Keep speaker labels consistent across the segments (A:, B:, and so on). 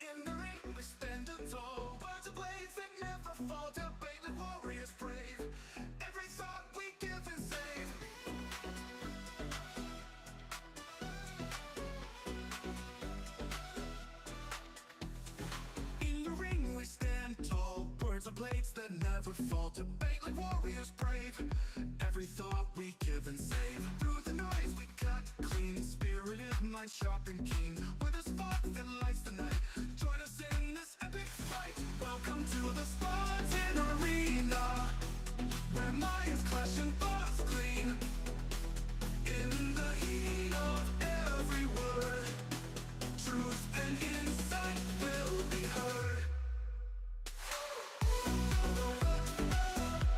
A: In the ring we stand tall, words of blades that never fall, debate like warriors brave. Every thought we give and save. In the ring we stand tall, words of blades that never fall, debate like warriors brave. Every thought we give and save. Through the noise we cut clean, spirited, mind sharp and keen. With a spark that lights the night, join us in this epic fight. Welcome to the Spartan Arena, where minds clash and thoughts clean. In the heat of every word, truth and insight will be heard.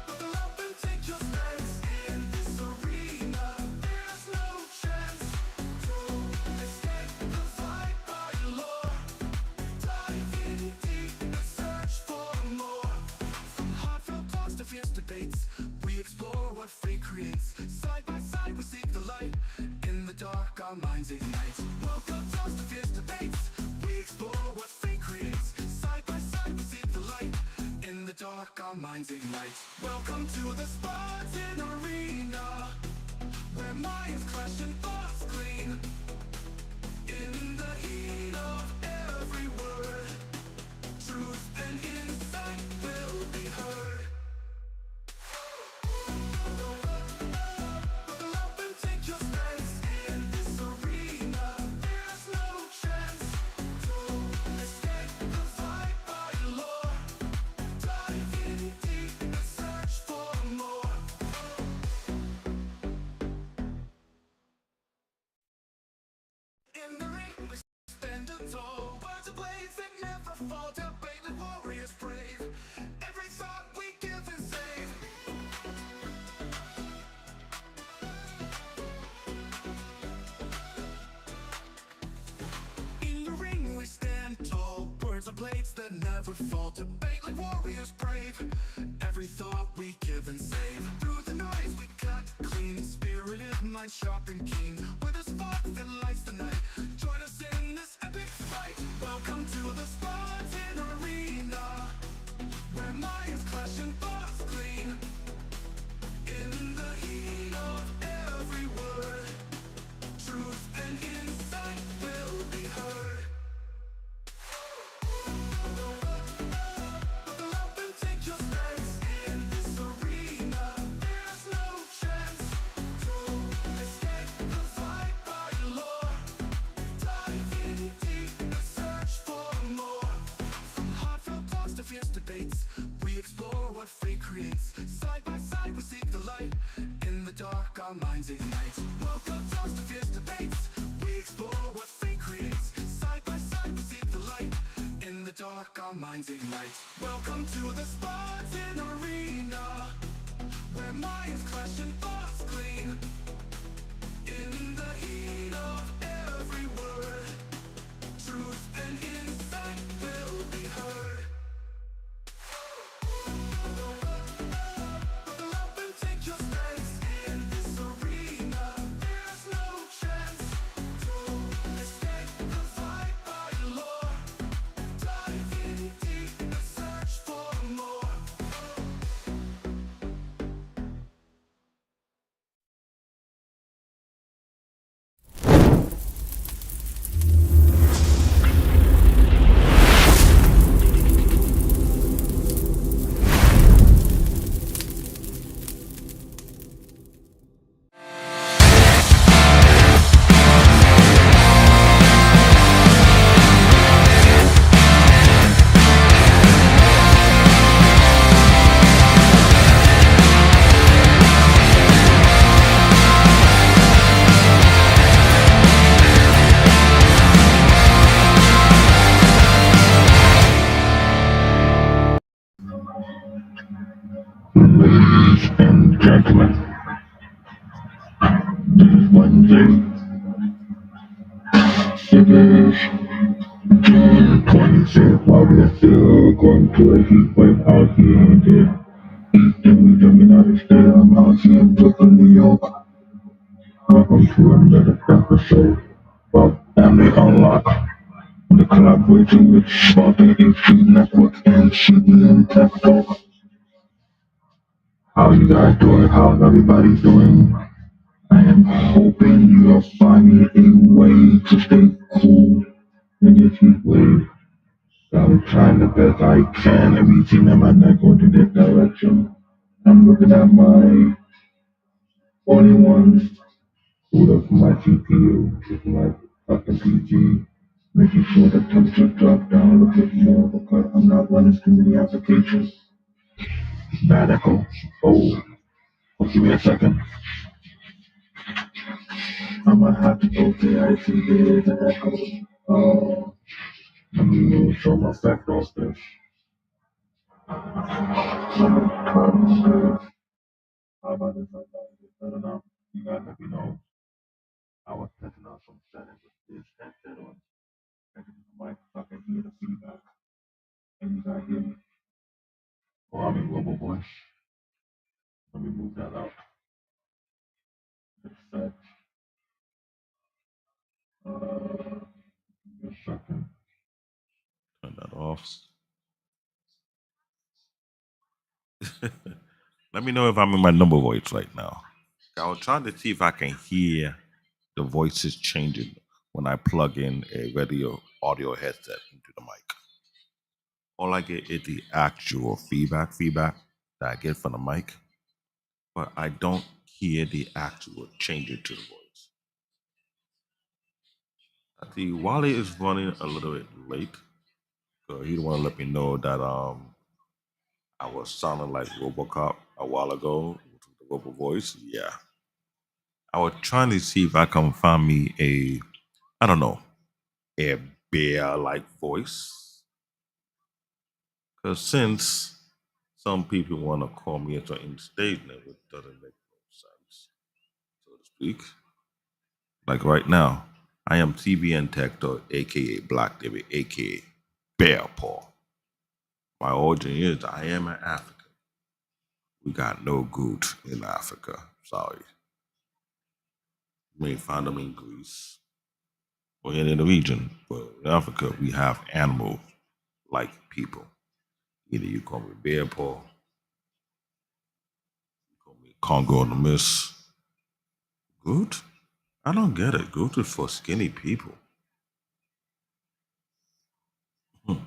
A: Buckle up and take your stance. In this arena, there's no chance to escape the fight by law. Dive in deep and search for more. From heartfelt talks to fierce debates, we explore what fate creates. Side by side we seek the light. In the dark our minds ignite. Welcome to the fierce debates, we explore what fate creates. Side by side we seek the light. In the dark our minds ignite. Welcome to the Spartan Arena, where minds clash and thoughts clean. In the heat of every word, truth and insight will be heard. Buckle up and take your stance. In this arena, there's no chance to escape the fight by law. Dive in deep and search for more. In the ring we stand tall, words of blades that never fall, debate like warriors brave. Every thought we give and save. In the ring we stand tall, words of blades that never fall, debate like warriors brave. Every thought we give and save. Through the noise we cut clean, spirited, mind sharp and keen. With a spark that lights the night, join us in this epic fight. Welcome to the Spartan Arena, where minds clash and thoughts clean. In the heat of every word, truth and insight will be heard. Buckle up and take your stance. In this arena, there's no chance to escape the fight by law. Dive in deep and search for more. From heartfelt talks to fierce debates, we explore what fate creates. Side by side we seek the light. In the dark our minds ignite. Welcome to the fierce debates, we explore what fate creates. Side by side we seek the light. In the dark our minds ignite. Welcome to the Spartan Arena, where minds clash and thoughts clean. In the heat of every word, truth and insight will be heard. Buckle up and take your stance. In this arena, there's no chance to escape the fight by law. Dive in deep and search for more.
B: Ladies and gentlemen, Wednesday, Cities, 10:26, we're still going to a heat wave out here in the eastern region of the United States. I'm out here in Brooklyn, New York. Welcome to another episode of Family Unlocked. The collaboration with Spartan Institute Network and CBN Tech Talk. How you guys doing? How's everybody doing? I am hoping you are finding a way to stay cool in this heat wave. I'm trying the best I can. Everything in my neck going to this direction. I'm looking at my 41 boot up my CPU with my fucking PG, making sure the temperature drop down a little bit more because I'm not running too many applications. Bad echo. Give me a second. I might have to go to I see there's an echo. Oh, let me show my effect off this. How about this? I don't know. You guys let me know. I was testing out some settings with this headset on. Checking the mic so I can hear the feedback. And you guys hear me? Oh, I'm in global voice. Let me move that out. Just set. Give me a second. Turn that off. Let me know if I'm in my number voice right now. I was trying to see if I can hear the voices changing when I plug in a radio audio headset into the mic. All I get is the actual feedback that I get from the mic, but I don't hear the actual changes to the voice. I see Wally is running a little bit late, so he don't want to let me know that I was sounding like RoboCop a while ago with the Robo voice. Yeah, I was trying to see if I can find me a I don't know a bear like voice, because since some people want to call me a certain stage name, it doesn't make no sense, so to speak. Like right now, I am TBN Tector, aka Black David, aka Bear Paw. My origin is I am an African. We got no good in Africa. Sorry. You may find them in Greece or any in the region, but in Africa we have animals like people. Either you call me Bear Paw, you call me Congo in the Mist. Good? I don't get it. Good is for skinny people. Hmm.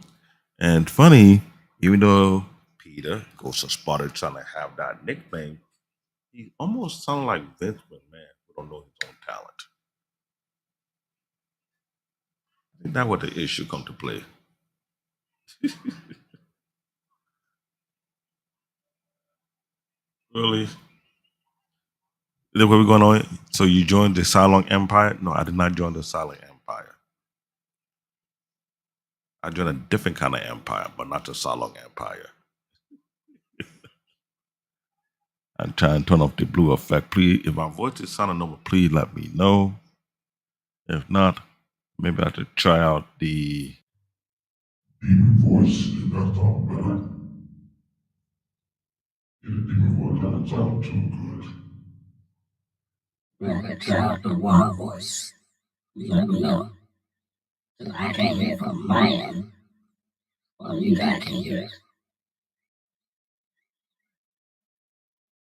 B: And funny, even though Peter goes to Sparta trying to have that nickname, he almost sounds like Vince McMahon who don't know his own talent. I think that's what the issue come to play. Really? Is that where we're going on? So you joined the Silent Empire? No, I did not join the Silent Empire. I joined a different kind of empire, but not the Silent Empire. I'm trying to turn off the blue effect. Please, if my voice is sounding normal, please let me know. If not, maybe I have to try out the demon voice. Did that sound better? Yeah, the demon voice doesn't sound too good.
C: Well, I try out the wild voice. You let me know. 'Cause I can't hear it from my end. Well, you guys can hear it.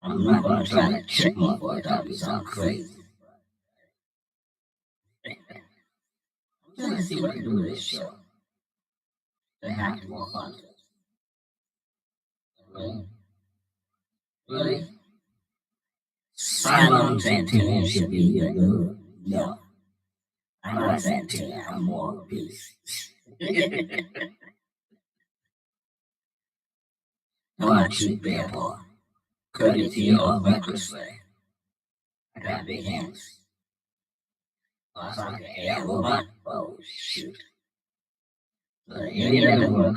C: I'm not going to try to trick my voice. That would sound crazy. I'm trying to see what I can do with this show. They have more fun. Really? Really? Silent Santana should be your good. No. I'm not Santana. I'm more of peace. How about you, Bear Paw? Courtesy of recklessly. I got big hands. Oh, it's like an AI robot? Oh, shoot. But it doesn't work.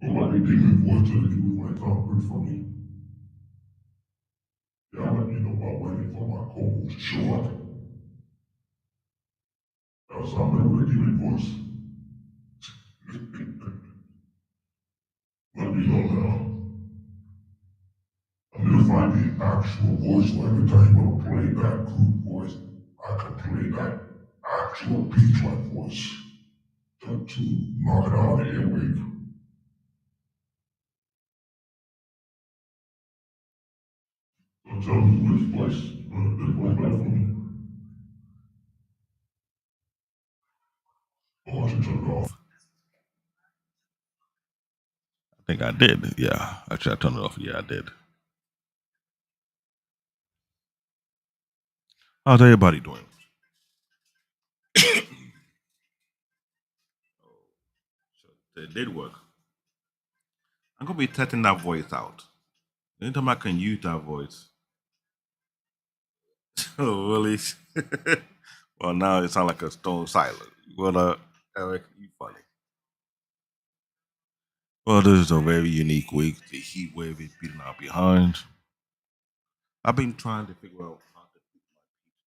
B: Oh, my demon voice doesn't do it like good for me. Yeah, let me know while waiting for my co-host to show up. That's how I'm gonna demon voice. Let me know now. I'm gonna find the actual voice, so every time you wanna play that group voice, I can play that actual beat-like voice.
A: Cut to knock it out of the airwave. Don't tell me which place, but it went right for me. Oh, I should turn it off.
B: I think I did. Yeah. Actually, I turned it off. Yeah, I did. How's everybody doing? So it did work. I'm gonna be testing that voice out. Anytime I can use that voice. Oh, really? Well, now it sounds like a stone silent. Well, Eric, you funny. Well, this is a very unique week. The heat wave is beating out behind. I've been trying to figure out how to keep my peace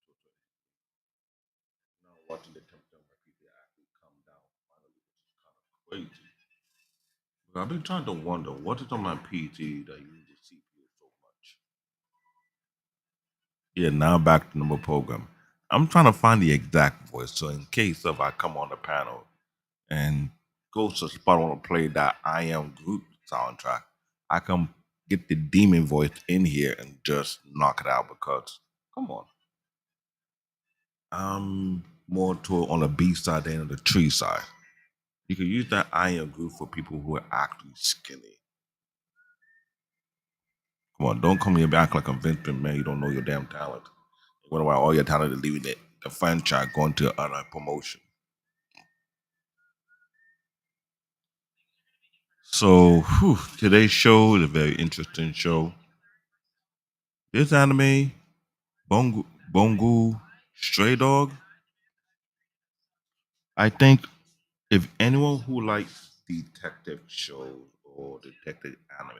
B: now watching the temperature of my PC actually come down finally, which is kind of crazy. But I've been trying to wonder what is on my PC that uses the CPU so much. Yeah, now back to the number program. I'm trying to find the exact voice, so in case if I come on the panel and go to the spot I want to play that I Am Groot soundtrack, I can get the demon voice in here and just knock it out because, come on. I'm more to on the B side than on the tree side. You can use that I Am Groot for people who are actually skinny. Come on, don't come here and act like a Vince man. You don't know your damn talent. You wonder why all your talent is leaving the franchise going to other promotion. So today's show is a very interesting show. This anime, Bungo Stray Dog. I think if anyone who likes detective shows or detective anime,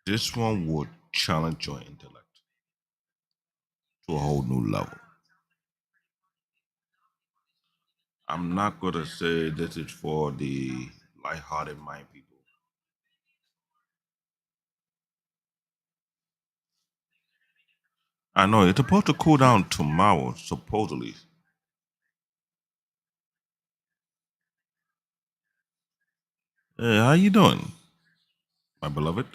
B: this one would challenge your intellect to a whole new level. I'm not gonna say this is for the lighthearted mind people. I know it's supposed to cool down tomorrow, supposedly. Hey, how you doing, my beloved?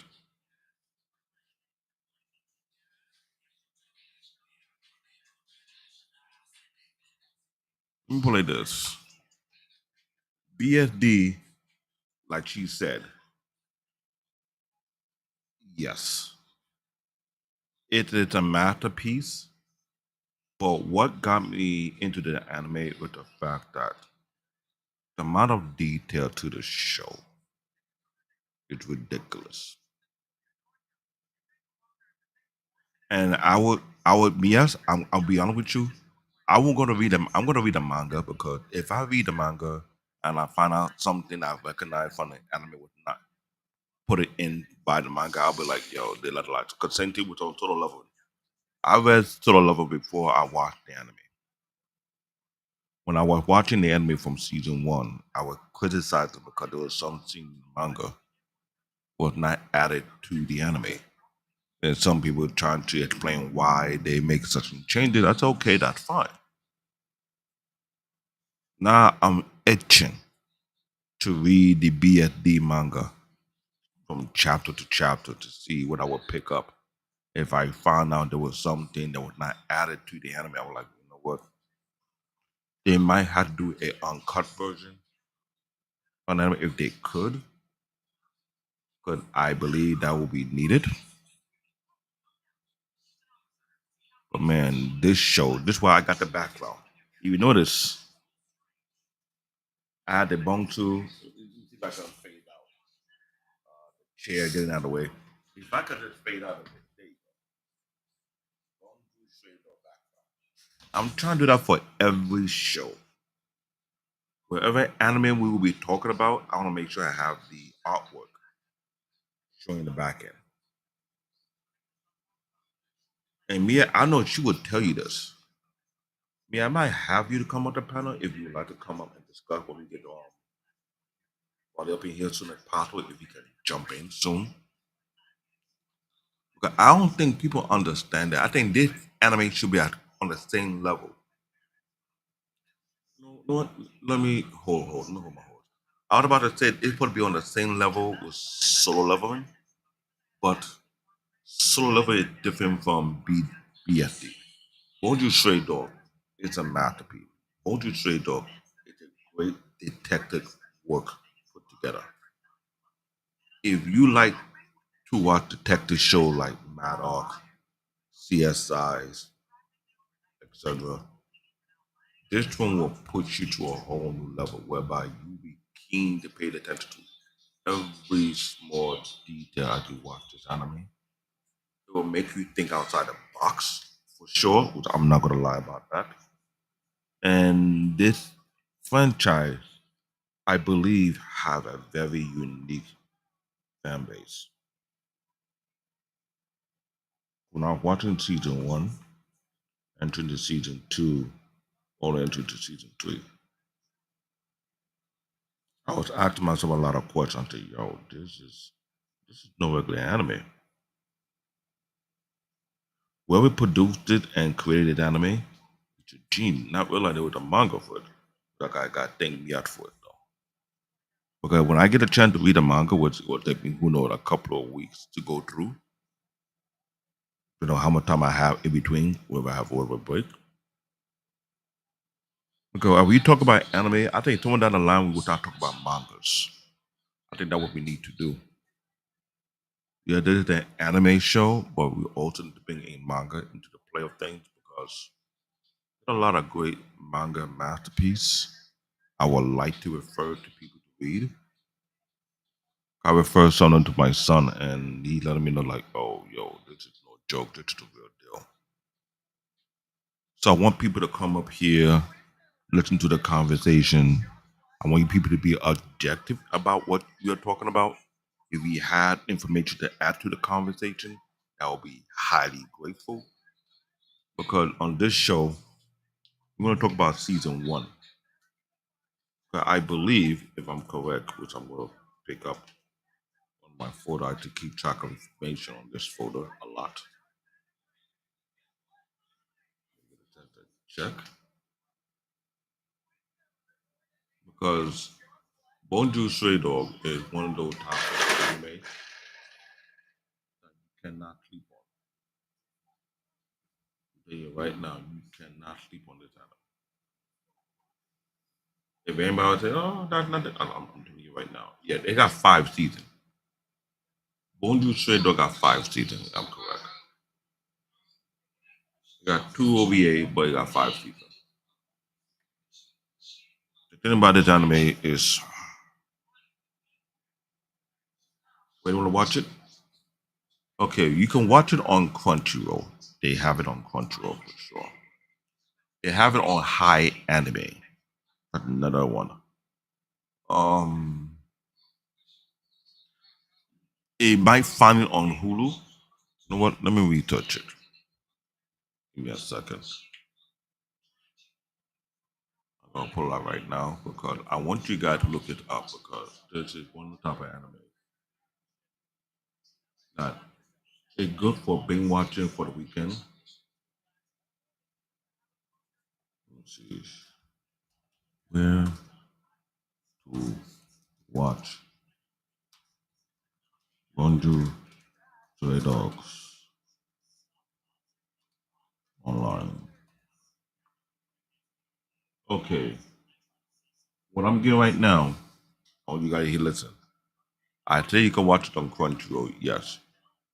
B: Let me play this. BSD, like she said, yes, it is a masterpiece. But what got me into the anime was the fact that the amount of detail to the show is ridiculous. And yes, I'll be honest with you. I won't go to read them. I'm going to read the manga because if I read the manga and I find out something I recognize from the anime was not put it in by the manga, I'll be like, yo, they let a lot. Because same thing with Total Level. I read Total Level before I watched the anime. When I was watching the anime from season one, I was criticizing because there was some scene in the manga was not added to the anime. And some people were trying to explain why they make such changes. That's okay, that's fine. Now I'm itching to read the BSD manga from chapter to chapter to see what I would pick up. If I found out there was something that was not added to the anime, I was like, you know what? They might have to do a uncut version on anime if they could, because I believe that will be needed. But man, this show, this is why I got the background. You notice I had the bong too. See if I can fade out. Chair getting out of the way. If I could just fade out of it, there you go. Bong too straight or background. I'm trying to do that for every show. Wherever anime we will be talking about, I want to make sure I have the artwork showing the back end. And Mia, I know she would tell you this. Mia, I might have you to come on the panel if you would like to come up and discuss when we get while they're up in here soon as possible, if you can jump in soon. Because I don't think people understand that. I think this anime should be on the same level. You know what? Let me hold. Let me hold my horse. I was about to say it's supposed to be on the same level with solo leveling, but solo level is different from BSD. Bonju Stray Dog is a masterpiece. Bonju Stray Dog is a great detective work put together. If you like to watch detective show like Maddox, CSIs, etc., this one will put you to a whole new level whereby you be keen to pay attention to every small detail as you watch this anime. It will make you think outside the box for sure, which I'm not gonna lie about that. And this franchise, I believe, have a very unique fan base. When I was watching season one, entering to season two, or entering to season three, I was asking myself a lot of questions. I said, "Yo, this is no regular anime. Whoever produced it and created anime, it's a genius. Not realizing it was a manga for it. Like I got thank me out for it though. Because when I get a chance to read a manga, which will take me who knows a couple of weeks to go through, how much time I have in between, whether I have a little break. Because when we talk about anime, I think someone down the line we will start talking about mangas. I think that's what we need to do. Yeah, this is an anime show, but we also need to bring a manga into the play of things because there's a lot of great manga masterpiece I would like to refer to people to read. I refer something to my son, and he letting me know like, "Oh, yo, this is no joke. This is the real deal." So I want people to come up here, listen to the conversation. I want you people to be objective about what we are talking about. If we had information to add to the conversation, I will be highly grateful. Because on this show, we're going to talk about season one. I believe, if I'm correct, which I'm going to pick up on my folder, I have to keep track of information on this folder a lot. Check. Because Bonjour Stray Dog is one of those types of anime that you cannot sleep on. I tell you right now, you cannot sleep on this anime. If anybody would say, "Oh, that's not," I'm telling you right now. Yeah, they got 5 seasons. Bonjour Stray Dog got 5 seasons. I'm correct. They got 2 OVA, but it got 5 seasons. The thing about this anime is, wait, you want to watch it? Okay, you can watch it on Crunchyroll. They have it on Crunchyroll for sure. They have it on High Anime. That's another one. Um, it might find it on Hulu. You know what? Let me retouch it. Give me a second. I'm gonna pull it out right now because I want you guys to look it up because this is one of the type of anime that is good for binge watching for the weekend. Let me see where to watch Bungo Stray Dogs online. Okay, what I'm getting right now, oh, you guys here listen. I say you can watch it on Crunchyroll, yes.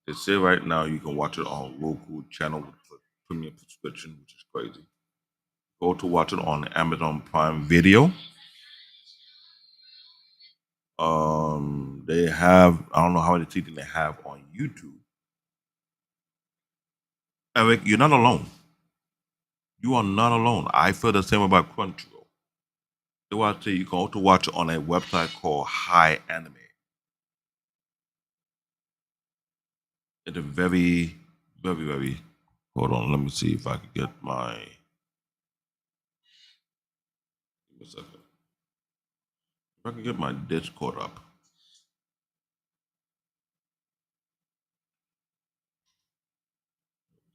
B: They say right now you can watch it on Roku channel with a premium subscription, which is crazy. Go to watch it on Amazon Prime Video. They have I don't know how many seasons they have on YouTube. Eric, you're not alone. You are not alone. I feel the same about Crunchyroll. They will say you can also watch it on a website called High Anime. It's a very, very, very. Hold on, let me see if I can get my. Give me a second. If I can get my Discord up.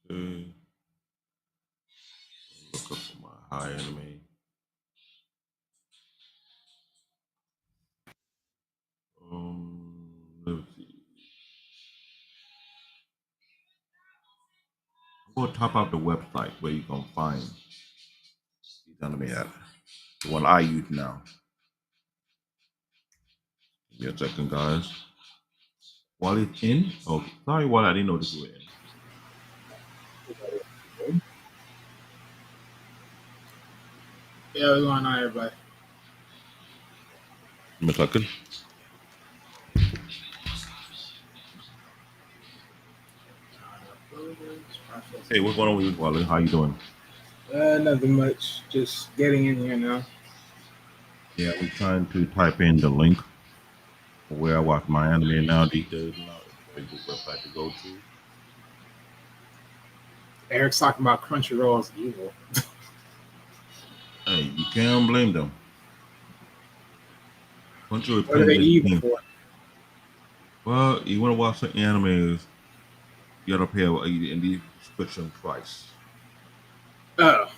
B: Okay. Look up for my High Anime. Go top out the website where you can find these anime at. The one I use now. Give me a second, guys. While it's in, oh, sorry, while I didn't notice you were in.
D: Yeah, what's going on, everybody?
B: Give me a second. Hey, what's going on with you, Wally? How you doing?
D: Nothing much. Just getting in here now.
B: Yeah, we're trying to type in the link for where I watch my anime now these days. Now it's a very good website to go to.
D: Eric's talking about Crunchyroll is evil.
B: Hey, you can't blame them. Once you
D: What are
B: repent
D: they
B: this
D: evil
B: thing,
D: for?
B: well, you want to watch some animes, you gotta pay in the subscription price.
D: Oh,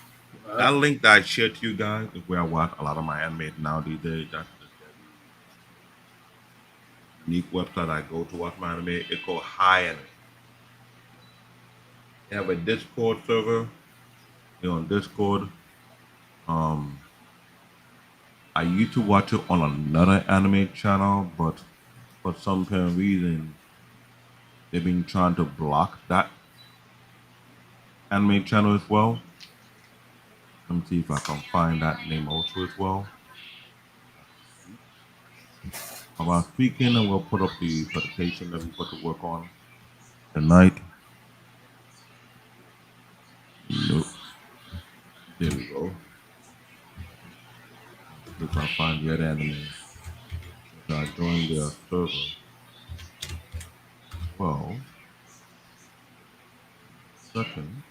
B: That link that I shared to you guys is where I watch a lot of my anime now these days. That's a very unique website I go to watch my anime. It's called High Anime. They have a Discord server. You're on Discord. Um, I used to watch it on another anime channel, but for some apparent reason, they've been trying to block that anime channel as well. Let me see if I can find that name also as well. About speaking, and we'll put up the presentation that we got to work on tonight. Nope. There we go. If I find that anime, if I join their server, well, second.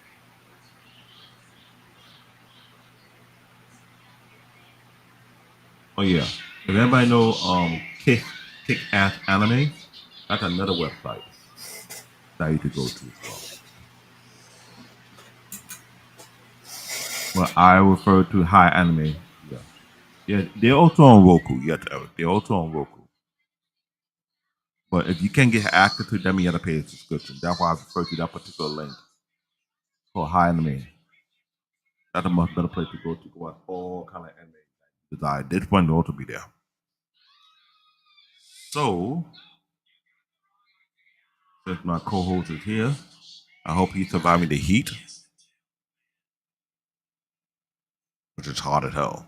B: Oh yeah. If anybody know Kick Ass Anime, that's another website that you could go to as well. Well, I refer to High Anime. Yeah. Yeah, they're also on Roku. Yes, Eric. They're also on Roku. But if you can't get access to them, you gotta pay a subscription. That's why I refer to that particular link for High Anime. That's a much better place to go watch all kind of anime. Desire. This one will also be there. So, since my co-host is here, I hope he's surviving the heat, which is hot as hell.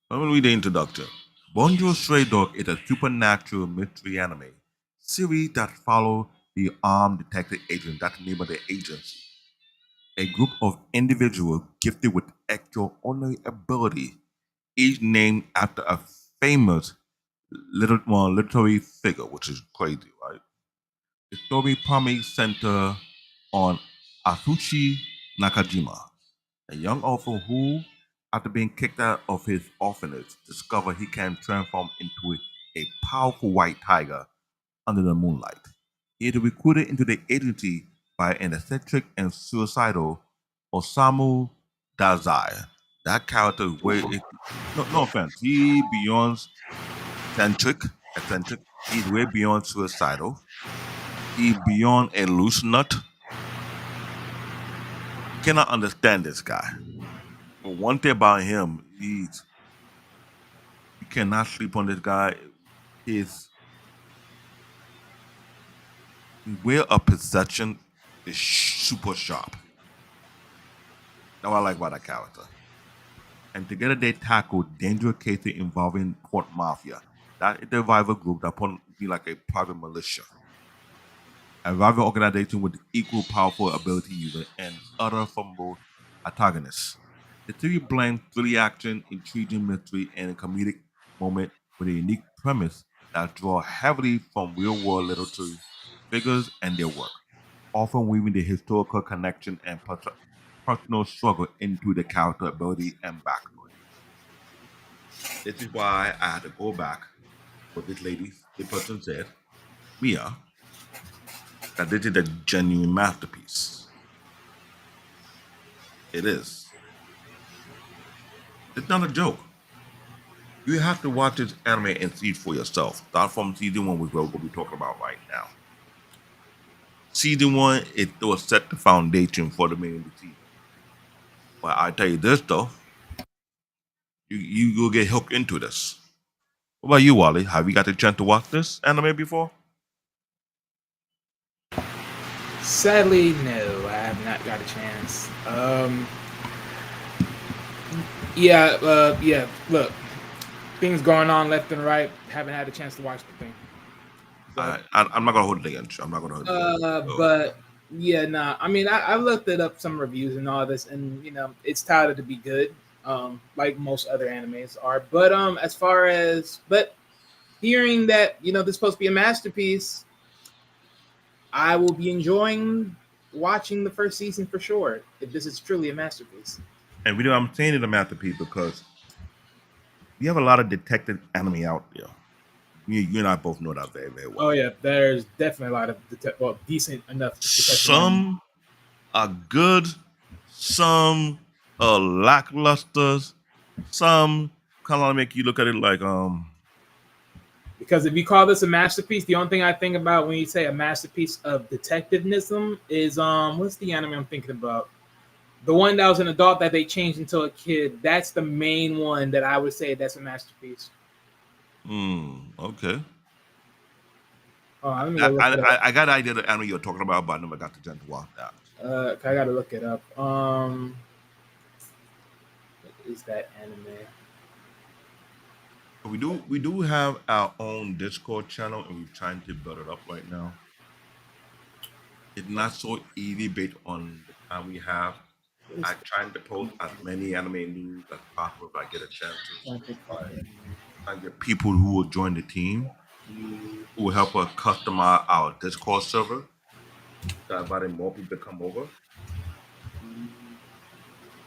B: Let me read the introduction. Bungo Stray Dogs is a supernatural mystery anime series that follows the armed detective agent that's named the agency. A group of individuals gifted with extraordinary ability, each named after a famous literary figure, which is crazy, right? The story primarily centers on Atsushi Nakajima, a young orphan who, after being kicked out of his orphanage, discovers he can transform into a powerful white tiger under the moonlight. He is recruited into the agency by an eccentric and suicidal Osamu Dazai. That character is no offense. He beyond eccentric. He's way beyond suicidal. He's beyond a loose nut. You cannot understand this guy. But one thing about him, you cannot sleep on this guy. His way of perception is super sharp. That's what I like about that character. And together they tackle dangerous cases involving court mafia. That is the rival group that put be like a private militia. A rival organization with equal powerful ability user and other formidable antagonists. The series blends thrilling action, intriguing mystery, and a comedic moment with a unique premise that draws heavily from real-world literature figures and their work, often weaving the historical connection and personal struggle into the character ability and backstory. This is why I had to go back what this lady, the person said, Mia, that this is a genuine masterpiece. It is. It's not a joke. You have to watch this anime and see it for yourself. Start from season one, which we're going to be talking about right now. Season 1, it was set the foundation for the main season. But I tell you this though, you will get hooked into this. What about you, Wally? Have you got the chance to watch this anime before?
D: Sadly, no, I have not got a chance. Yeah. Look, things going on left and right. Haven't had a chance to watch the thing. So,
B: I'm not gonna hold it against you. I'm not gonna hold it against you. So,
D: but yeah, nah. I mean, I looked it up some reviews and all this, and it's touted to be good. Like most other animes are. But as far as hearing that this is supposed to be a masterpiece, I will be enjoying watching the first season for sure. If this is truly a masterpiece.
B: and I'm saying it a masterpiece because we have a lot of detective anime out there. You and I both know that very, very
D: Oh
B: well.
D: yeah, there's definitely a lot of decent enough detective anime.
B: Some are good, some are lackluster, some kind of make you look at it like
D: Because if you call this a masterpiece, the only thing I think about when you say a masterpiece of detectivism is what's the anime I'm thinking about? The one that was an adult that they changed into a kid. That's the main one that I would say that's a masterpiece.
B: okay.
D: Oh, let me go look it up.
B: I got an idea of the anime you're talking about, but I never got the chance to watch that.
D: I gotta look it up. What is that anime?
B: We do have our own Discord channel, and we're trying to build it up right now. It's not so easy based on the time we have. I'm trying to post as many anime news as possible if I get a chance to. I get people who will join the team, who will help us customize our Discord server. So inviting more people to come over,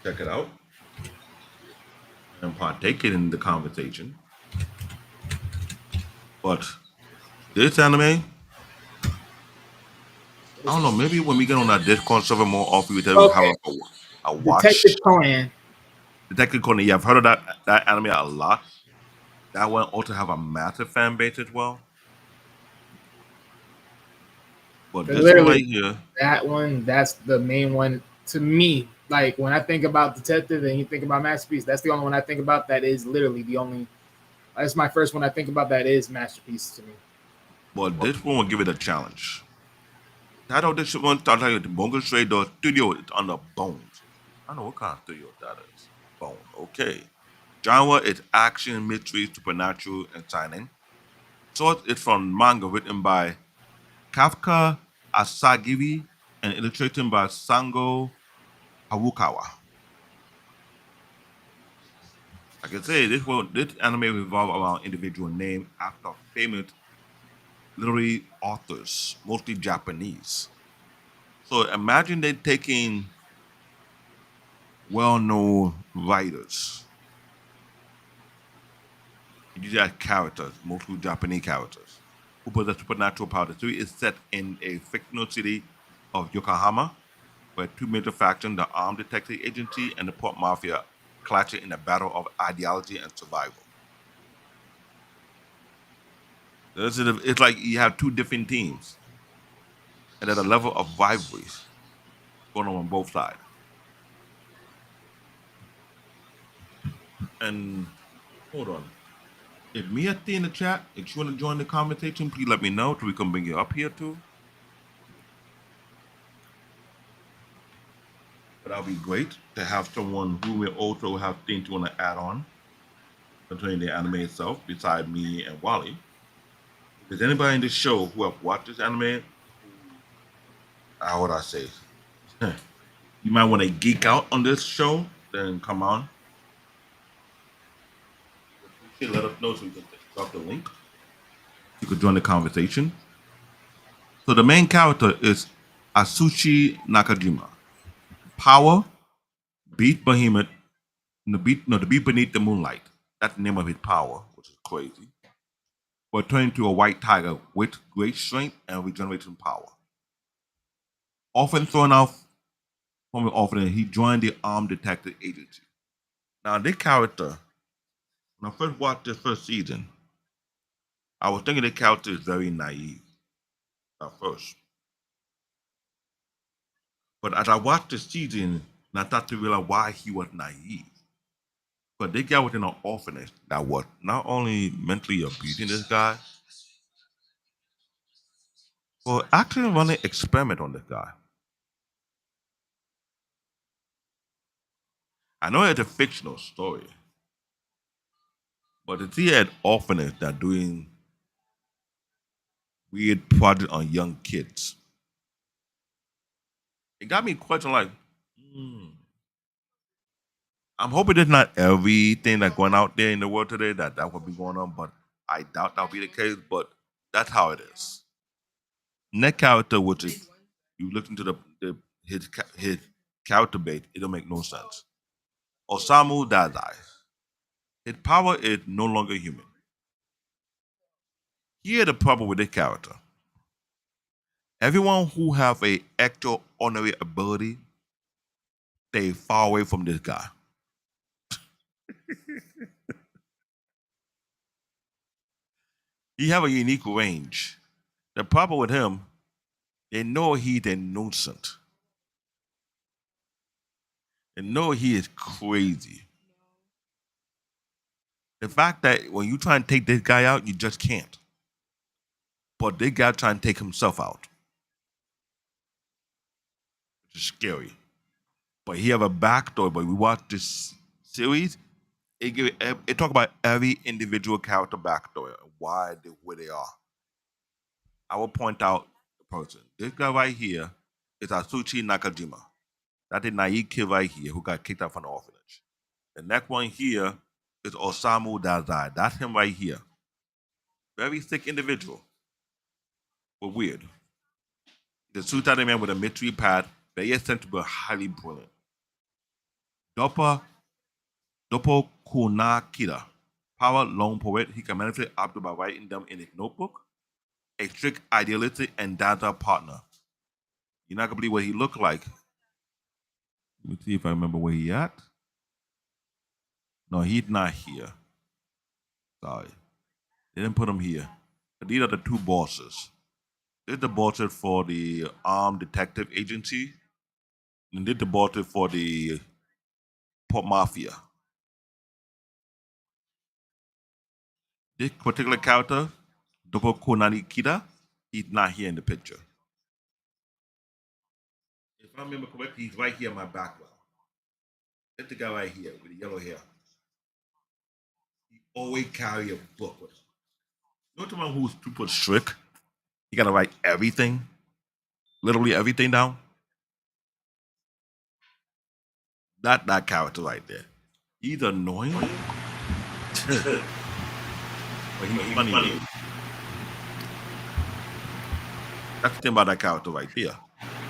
B: check it out, and partake in the conversation. But this anime, I don't know. Maybe when we get on our Discord server more often, we have
D: Okay,
B: a watch.
D: Detective Conan.
B: Detective Conan, yeah, I've heard of that anime a lot. That one also have a massive fan base as well. But this one
D: Literally,
B: right here,
D: that one. That's the main one to me. Like when I think about detective and you think about masterpiece, that's the only one I think about. That is literally the only. That's my first one I think about. That is masterpiece to me.
B: but this one will give it a challenge. That of this one, I'll tell you, the Bungo Stray Dogs studio is under Bones. I don't know what kind of studio that is. Bones, okay. Genre is action, mystery, supernatural, and signing. Source is from manga written by Kafka Asagiri and illustrated by Sango Harukawa. I can say this anime revolves around individual named after famous literary authors, mostly Japanese. So imagine they taking well-known writers. These are characters, mostly Japanese characters, who possess supernatural powers. The story is set in a fictional city of Yokohama, where two major factions, the armed detective agency and the port mafia, clash in a battle of ideology and survival. It's like you have two different teams, and there's a level of rivalries going on both sides. And hold on, if Mia in the chat, if you want to join the conversation, please let me know so we can bring you up here too. But that'll be great to have someone who will also have things you want to add on concerning the anime itself, beside me and Wally. If there's anybody in this show who have watched this anime, how would I say? You might want to geek out on this show, then come on. Appreciate. Let us know so we can drop the link. You could join the conversation. So the main character is Atsushi Nakajima. Power, beat behemoth, the beat beneath the moonlight. That's the name of his power, which is crazy. But turn into a white tiger with great strength and regeneration power. Often thrown out from often, he joined the armed detective agency. Now, this character, when I first watched this first season, I was thinking the character is very naive at first. But as I watched the season, and I started to realize why he was naive. But they got within an orphanage that was not only mentally abusing this guy, but actually running an experiment on this guy. I know it's a fictional story, but to see an orphanage that doing weird project on young kids, it got me questioning like, hmm, I'm hoping there's not everything that's going out there in the world today that will be going on, but I doubt that'll be the case. But that's how it is. Next character, which is you look into his character base, it don't make no sense. Osamu Dazai, his power is no longer human. Here the problem with this character. Everyone who have a extraordinary ability, stay far away from this guy. He have a unique range. The problem with him, they know he's a nuisance. They know he is crazy. The fact that when you try and take this guy out, you just can't. But this guy trying to take himself out, which is scary. But he have a backstory. But we watch this series, it talk about every individual character backstory and why they where they are. I will point out the person. This guy right here is Atsushi Nakajima. That's the naive kid right here who got kicked out from the orphanage. The next one here is Osamu Dazai. That's him right here. Very sick individual, but weird. The two-sided man with a mystery pad, very sensible, highly brilliant. Dopa Dopo Kunakira. Power lone poet, he can manipulate objects by writing them in his notebook. A strict idealistic and data partner. You're not gonna believe what he looked like. Let me see if I remember where he at. No, he's not here. Sorry. They didn't put him here. But these are the two bosses. This is the bosses for the armed detective agency. And this is the bosses for the pop mafia. This particular character, Dopo Konani, he's not here in the picture. If I remember correctly, he's right here in my background. That's the guy right here with the yellow hair. He always carry a book with him. You know someone who's super strict? He gotta write everything, literally everything down. That character right there. He's annoying, but he's funny. Though. That's the thing about that character right there.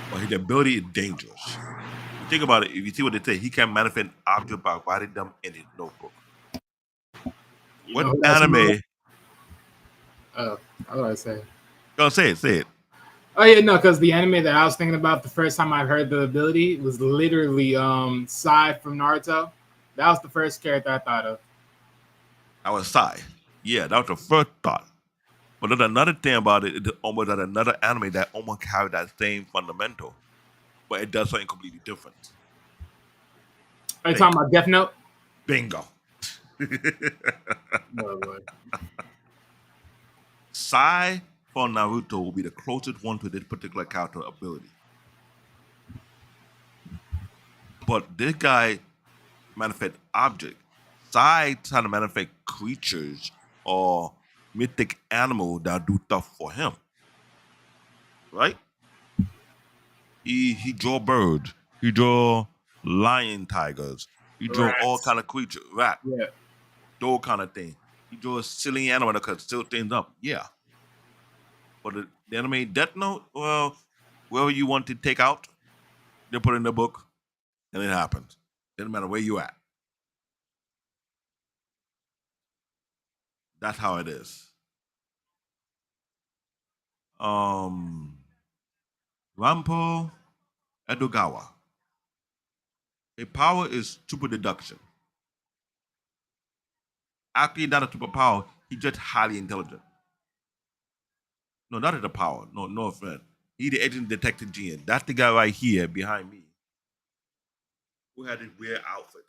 B: But his ability is dangerous. You think about it, if you see what they say, he can manifest objects by writing them in his notebook.
D: You
B: What
D: know who that's
B: anime?
D: how do I say?
B: Go say it.
D: Oh yeah, no, because the anime that I was thinking about the first time I heard the ability was literally Sai from Naruto. That was the first character I thought of.
B: I was Sai. Yeah, that was the first thought. But then another thing about it, it's almost like another anime that almost carries that same fundamental, but it does something completely different.
D: Are you talking about Death Note?
B: Bingo.
D: No, boy.
B: Sai for Naruto will be the closest one to this particular character ability. But this guy manifest object. Sai trying to manifest creatures or mythic animals that do stuff for him. Right? He draw birds. He draw lion tigers. He draw all
D: Rats.
B: kind of creatures. Rat.
D: Yeah.
B: Those kind of thing. He draw a silly animal that could still things up. Yeah. But the anime Death Note, well, wherever you want to take out, they put it in the book, and it happens. Doesn't matter where you at. That's how it is. Ranpo Edogawa. A power is super deduction. Actually, not a superpower. He's just highly intelligent. No, not as a power. No offense. He the agent detective genius. That's the guy right here behind me who had this weird outfit.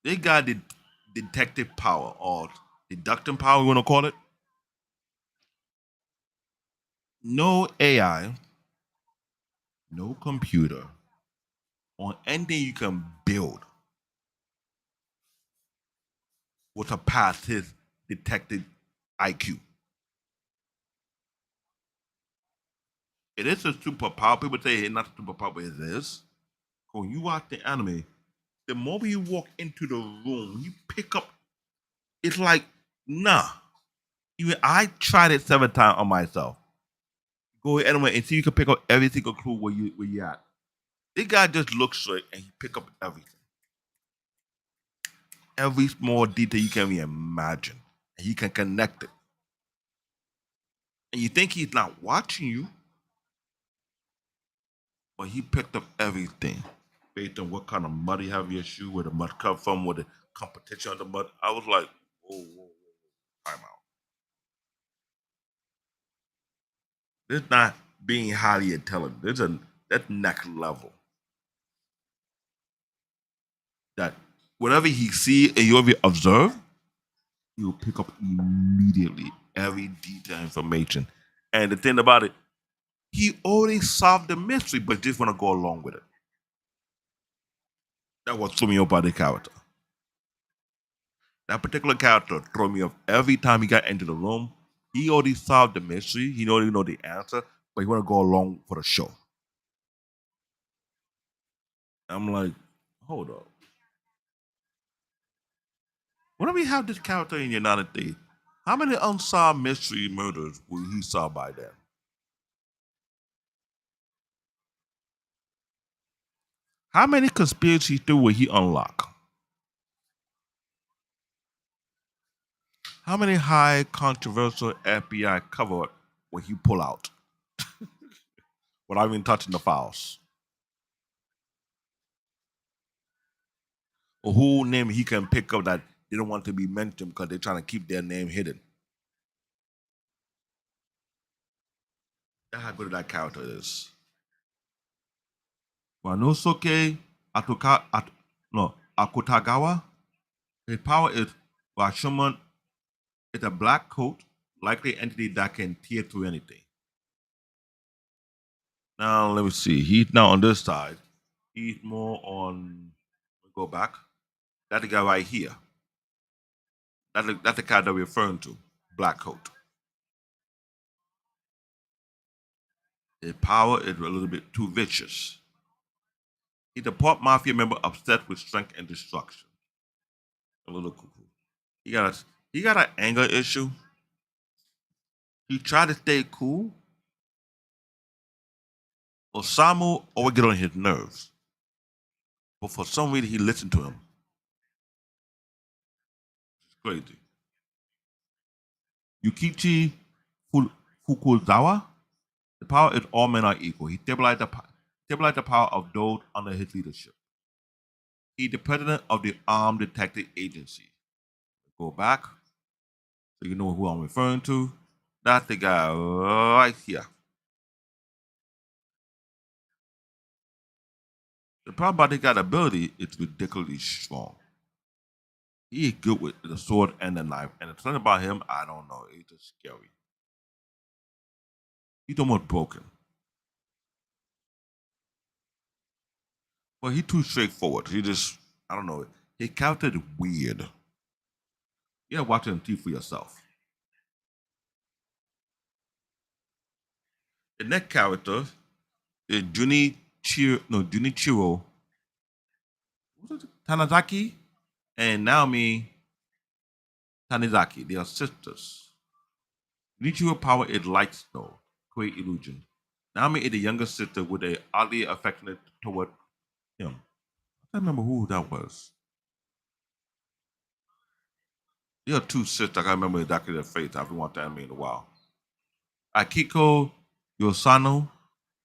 B: They got the detective power or deducting power, you want to call it. No AI, no computer, or anything you can build will surpass his detective IQ. It is a superpower. People say it's not a superpower, but it is. When you watch the anime, the moment you walk into the room, you pick up. It's like, nah. Even I tried it 7 times on myself. Go anyway and see you can pick up every single clue where you at. This guy just looks straight and he pick up everything. Every small detail you can even imagine. And he can connect it. And you think he's not watching you, but he picked up everything based on what kind of mud you have in your shoe, where the mud come from, where the competition on the mud. I was like, whoa, whoa, whoa, time out. This is not being highly intelligent. That's next level. That whatever he see and you ever observe, he will pick up immediately every detail information. And the thing about it, he already solved the mystery, but just want to go along with it. That was threw me off by the character. That particular character threw me off every time he got into the room. He already solved the mystery. He already know the answer, but he want to go along for the show. I'm like, hold up. Whenever you have this character in the United States, how many unsolved mystery murders will he solve by then? How many conspiracies will he unlock? How many high controversial FBI cover up will he pull out without even touching the files? Or who name he can pick up that they don't want to be mentioned because they're trying to keep their name hidden? That's how good that character is. Wanosuke Akutagawa, his power is Rashomon is a black coat, likely entity that can tear through anything. Now let me see. He's now on this side. He's more on. Go back. That's the guy right here. That's the character we're referring to. Black coat. His power is a little bit too vicious. He's a part mafia member obsessed with strength and destruction. A little cuckoo. He got an anger issue. He tried to stay cool. Osamu always get on his nerves. But for some reason he listened to him. It's crazy. Yukichi Fukuzawa, the power is all men are equal. He stabilized the power of those under his leadership. He's the president of the Armed Detective Agency. Go back so you know who I'm referring to. That's the guy right here. The problem about this guy's ability is ridiculously strong. He is good with the sword and the knife. And the thing about him, I don't know. It's just scary. He's almost broken. But he's too straightforward. He just, I don't know. His character is weird. You gotta watch him see for yourself. The next character is Junichiro Tanizaki and Naomi Tanizaki. They are sisters. Junichiro power is light snow, create illusion. Naomi is the younger sister with a oddly affectionate toward him. I can't remember who that was. There are two sisters. I can't remember exactly their face. I haven't watched anime in a while. Akiko Yosano,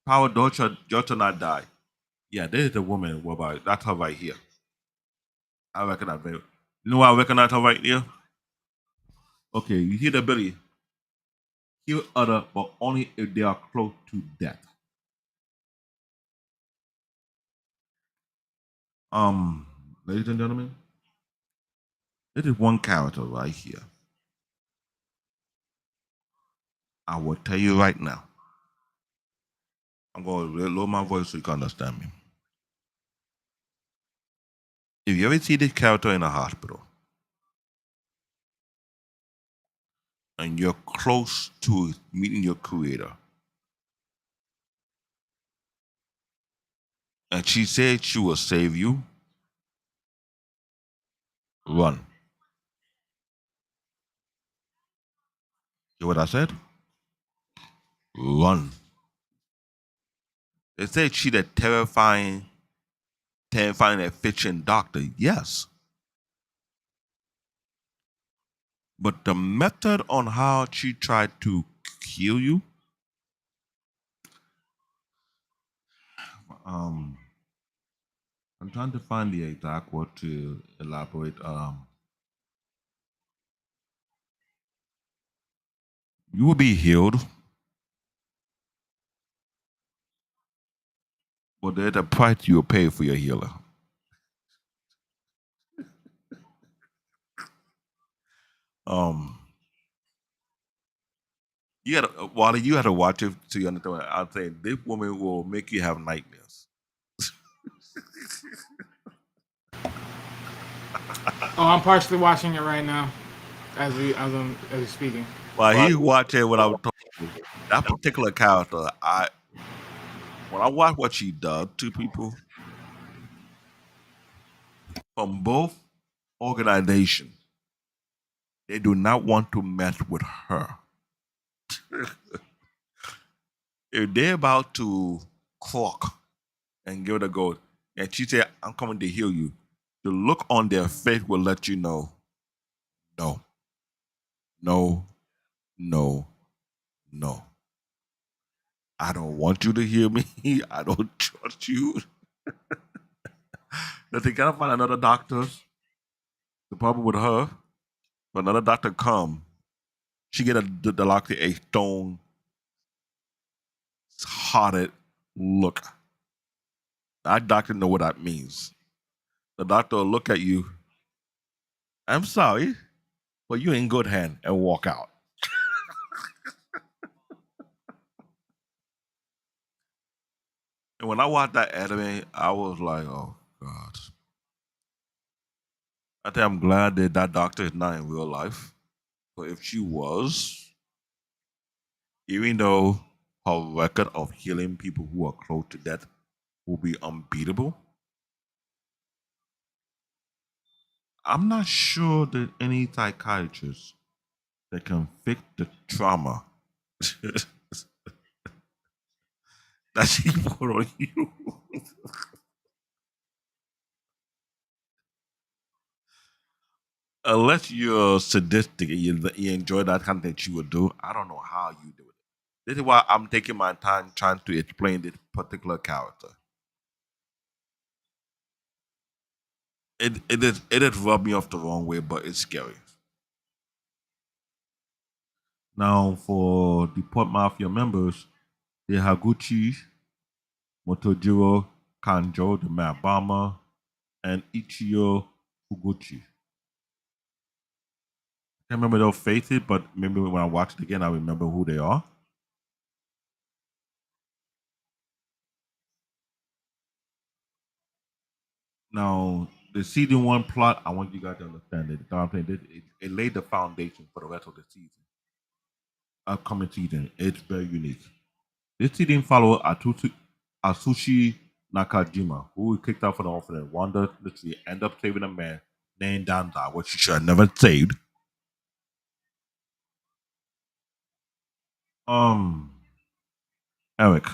B: power daughter not die. Yeah, there is a woman. What about that's her right here? I recognize her. You know why I recognize her right here? Okay, you hear the ability. kill other, but only if they are close to death. Um, Ladies and gentlemen, this is one character right here. I will tell you right now. I'm going to lower my voice so you can understand me. If you ever see this character in a hospital and you're close to meeting your creator, and she said she will save you, run. Hear what I said? Run. They said she the terrifying efficient doctor. Yes. But the method on how she tried to kill you, um, I'm trying to find the exact word to elaborate. You will be healed, but there's a price you'll pay for your healer. Um, Wally, you had to watch it to you understand. I'm saying this woman will make you have nightmares.
D: Oh, I'm partially watching it right now as we're speaking.
B: While he watching what I'm talking, that particular character, when I watch what she does to people from both organizations, they do not want to mess with her. If they're about to clock and give it a go, and she said, "I'm coming to heal you," the look on their face will let you know, no, no, no, no. I don't want you to hear me. I don't trust you. That they gotta find another doctor. The problem with her, when another doctor come, she get the doctor a stone hearted look. That doctor know what that means. The doctor will look at you. I'm sorry, but you in good hand and walk out. And when I watched that anime, I was like, oh God. I think I'm glad that that doctor is not in real life. But if she was, even though her record of healing people who are close to death will be unbeatable, I'm not sure that any psychiatrist that can fix the trauma that she put on you. Unless you're sadistic and you enjoy that kind of thing she would do, I don't know how you do it. This is why I'm taking my time trying to explain this particular character. It is rubbed me off the wrong way, but it's scary. Now for the Port Mafia members, the Haguchi, Motojiro Kanjo, the Mad Bomber, and Ichiro Fuguchi. I can't remember their faces, but maybe when I watch it again, I remember who they are. Now, the season one plot, I want you guys to understand it. I'm saying it laid the foundation for the rest of the season. Upcoming season, it's very unique. This season follows Atsushi Nakajima, who was kicked out from the orphanage. Wanda literally end up saving a man named Danda, which she should have never saved. Um, Eric,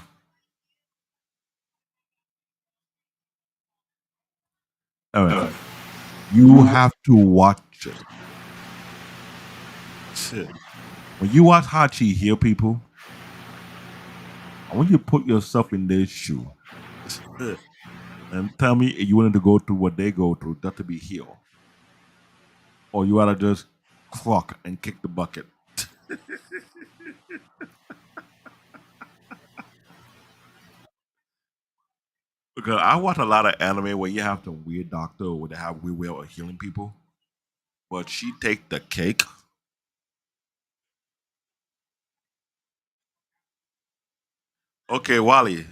B: Eric, you have to watch it. Shit. When you watch Hachi heal people, I want you to put yourself in their shoe and tell me if you wanted to go through what they go through just to be healed, or you ought to just clock and kick the bucket. Because I watch a lot of anime where you have some weird doctor or they have weird way of healing people, but she take the cake. Okay, Wally,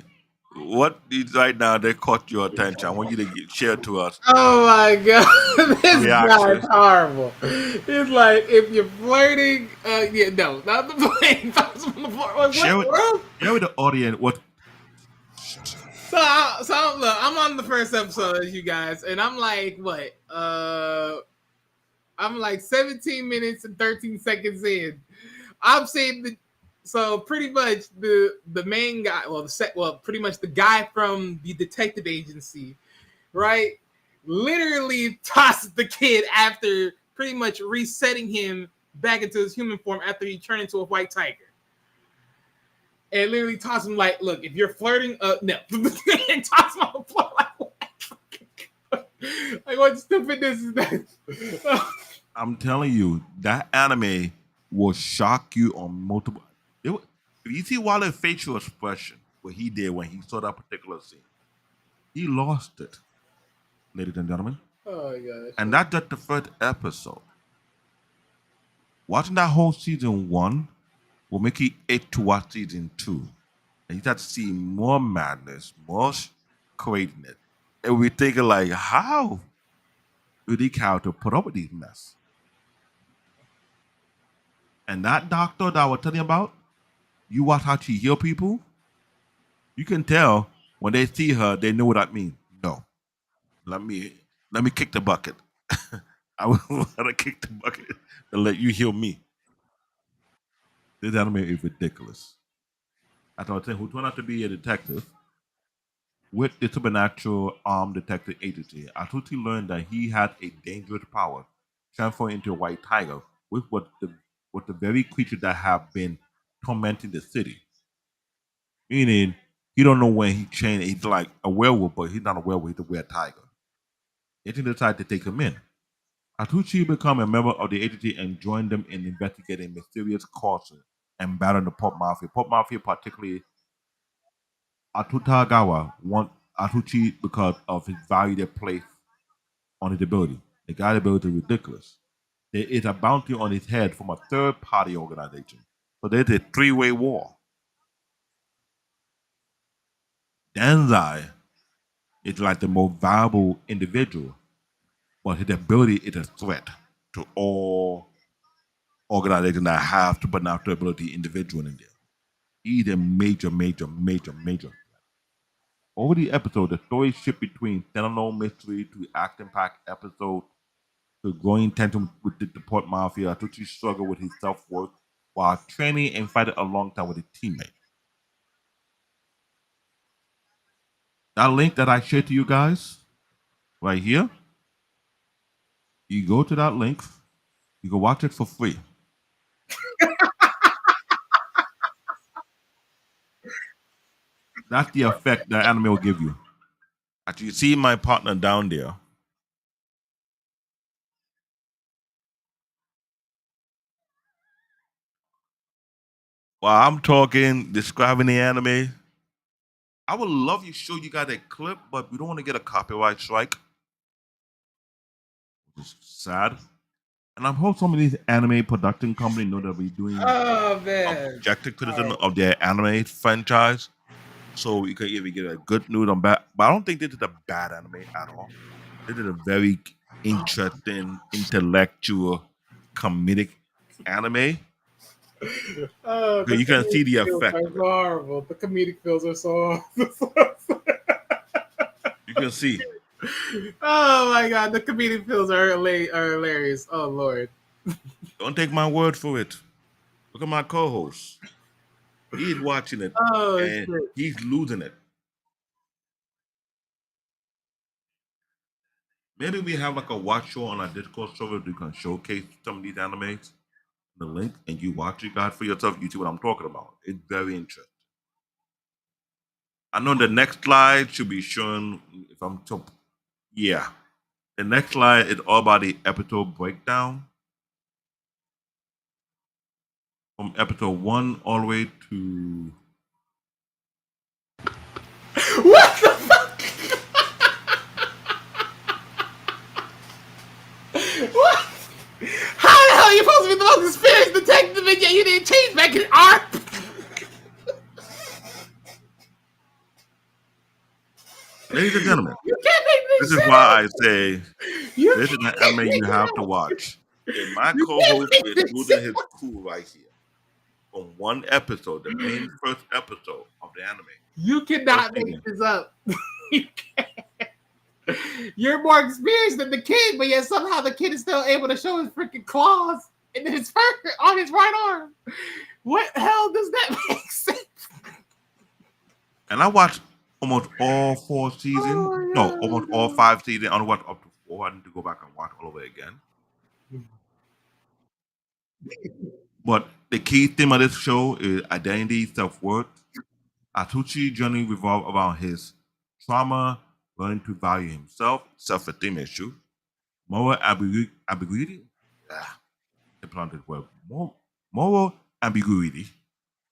B: what is right now that caught your attention? I want you to share to us
D: Oh my god, this guy's
B: reaction.
D: horrible. It's like if you're flirting, yeah, no, not the plane. Like,
B: Share
D: what
B: with
D: world?
B: share with the audience what.
D: Look, I'm on the first episode, as you guys, and I'm like, what? I'm like 17 minutes and 13 seconds in. I'm saying the so pretty much the main guy, well, pretty much the guy from the detective agency, right? Literally tosses the kid after pretty much resetting him back into his human form after he turned into a white tiger. And literally toss him like, look, if you're flirting, no, and toss him on the floor like, what? Like what stupidness is that?
B: I'm telling you, that anime will shock you on multiple. If you see Waller's facial expression, what he did when he saw that particular scene, he lost it, ladies and gentlemen.
D: Oh my gosh.
B: And that's just the first episode. Watching that whole season one will make you itch to watch season two. And you start to see more madness, more craziness. And we thinking like, how did the character put up with these mess? And that doctor that I was telling you about, you watch how she heal people, you can tell when they see her, they know what that means. No, let me kick the bucket. I will want to kick the bucket and let you heal me. This anime is ridiculous. I thought who turned out to be a detective with the supernatural armed detective agency. Atsushi learned that he had a dangerous power, transformed into a white tiger, with the very creature that have been tormenting the city. Meaning, he don't know when he changed. He's like a werewolf, but he's not a werewolf. He's a weird tiger. Agent decided to take him in. Atsushi became a member of the agency and joined them in investigating mysterious causes and battling the pop mafia. Pop mafia, particularly Atutagawa, want Atsushi because of his value they place on his ability. The guy's ability is ridiculous. There is a bounty on his head from a third-party organization. So there's a three-way war. Danzai is like the most valuable individual, but his ability is a threat to all organizations that have supernatural ability individual in there. He's a major, major, major, major. Over the episode, the story shift between standalone mystery to action-packed episode to growing tension with the port mafia. Atsushi struggled with his self-worth while training and fighting alongside with his teammate. That link that I shared to you guys right here, you go to that link, you can watch it for free. That's the effect that anime will give you. As you see my partner down there, while I'm talking, describing the anime, I would love to show you guys a clip, but we don't want to get a copyright strike, which is sad. And I hope some of these anime production companies know that we're doing
D: Oh man.
B: objective criticism of their anime franchise. So we can either get a good news on bad, but I don't think this is a bad anime at all. This is a very interesting, intellectual, comedic anime.
D: Oh,
B: Okay,
D: the
B: you can see
D: comedic
B: the
D: feels
B: effect
D: are
B: of it.
D: so horrible. The comedic feels are so.
B: You can see.
D: Oh my god, the comedic feels are hilarious. Oh lord.
B: Don't take my word for it. Look at my co-host. He's watching it
D: Oh
B: and
D: shit.
B: he's losing it. Maybe we have like a watch show on our Discord server that we can showcase some of these animes. The link and you watch it, guys, for yourself. You see what I'm talking about. It's very interesting. I know the next slide should be shown. If I'm to, yeah, the next slide is all about the episode breakdown. from episode 1 all the way to
D: What the fuck? What? How the hell are you supposed to be the most experienced detective and yet you didn't change back in art?
B: ladies and gentlemen.
D: You can't make
B: This
D: this
B: is
D: shit
B: why
D: up.
B: I say
D: You
B: this is an
D: can't
B: anime
D: make
B: you
D: it
B: have to
D: up.
B: watch. And my
D: You can't
B: co-host
D: make
B: is
D: this
B: losing
D: shit
B: his
D: up.
B: cool right here. From one episode, the main first episode of the anime.
D: You
B: First
D: cannot make
B: season.
D: this up. You can't. You're more experienced than the kid, but yet somehow the kid is still able to show his freaking claws and his fur on his right arm. What hell does that make sense?
B: And I watched almost all 4 seasons.
D: Oh,
B: No,
D: yeah,
B: almost
D: no.
B: all 5 seasons. I only watched up to 4. I need to go back and watch all over again. But the key theme of this show is identity, self-worth. Atsuchi's journey revolves around his trauma, learning to value himself, self-esteem issue, moral ambiguity. I pronounced it well. Moral ambiguity.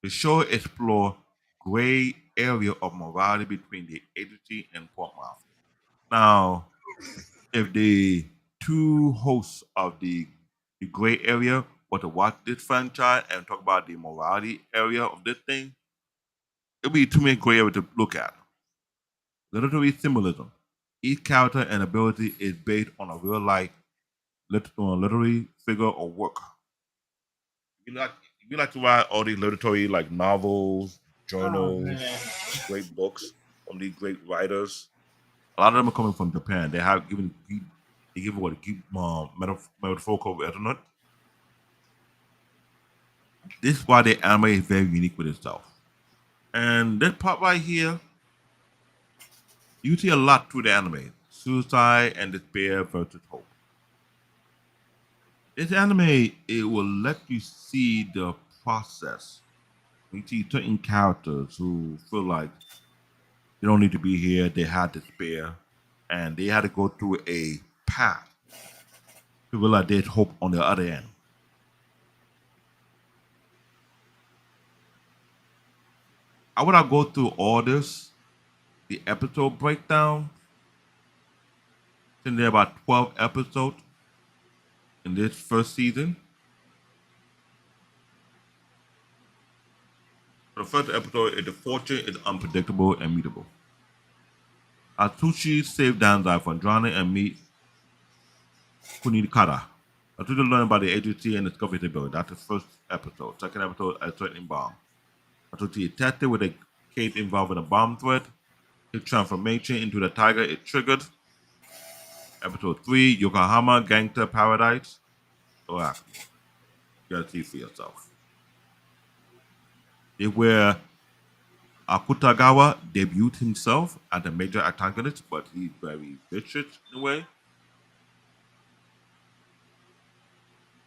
B: The show explores gray area of morality between the agency and port mafia. Now, if the two hosts of the gray area were to watch this franchise and talk about the morality area of this thing, it'd be too many gray areas to look at. Literary symbolism. Each character and ability is based on a real life literary figure or work. You like to write all these literary like novels,
D: Oh,
B: journals,
D: man.
B: great books from these great writers. A lot of them are coming from Japan. They have given they give what metaphorical resonance. This is why the anime is very unique with itself. And this part right here, you see a lot through the anime: suicide and despair versus hope. This anime it will let you see the process. You see certain characters who feel like they don't need to be here. They had despair, and they had to go through a path to realize there's hope on the other end. I would not go through all this, the episode breakdown. Since there are about 12 episodes in this first season. The first episode is the fortune is unpredictable and mutable. Atsushi saved Danzai from drowning and meet Kunikata. Atsushi learned about the agency and discovered his ability. That's the first episode. Second episode, a threatening bomb. Atsushi is tested with a case involving a bomb threat. His transformation into the tiger is triggered. Episode 3, Yokohama Gangster Paradise. So after you gotta see for yourself. It's where Akutagawa debuted himself as a major antagonist, but he's very vicious in a way.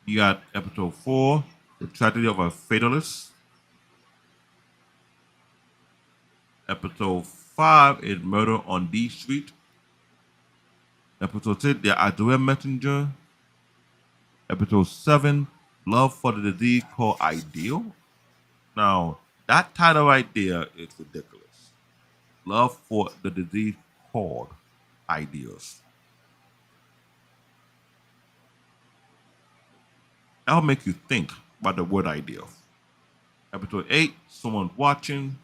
B: You got episode 4, The Tragedy of a Fatalist. Episode 5 is Murder on D Street. Episode 6, The Azure Messenger. Episode 7, Love for the Disease Called Ideal. Now, that title right there is ridiculous. Love for the Disease Called Ideals. That'll make you think about the word ideal. Episode 8, Someone's Watching.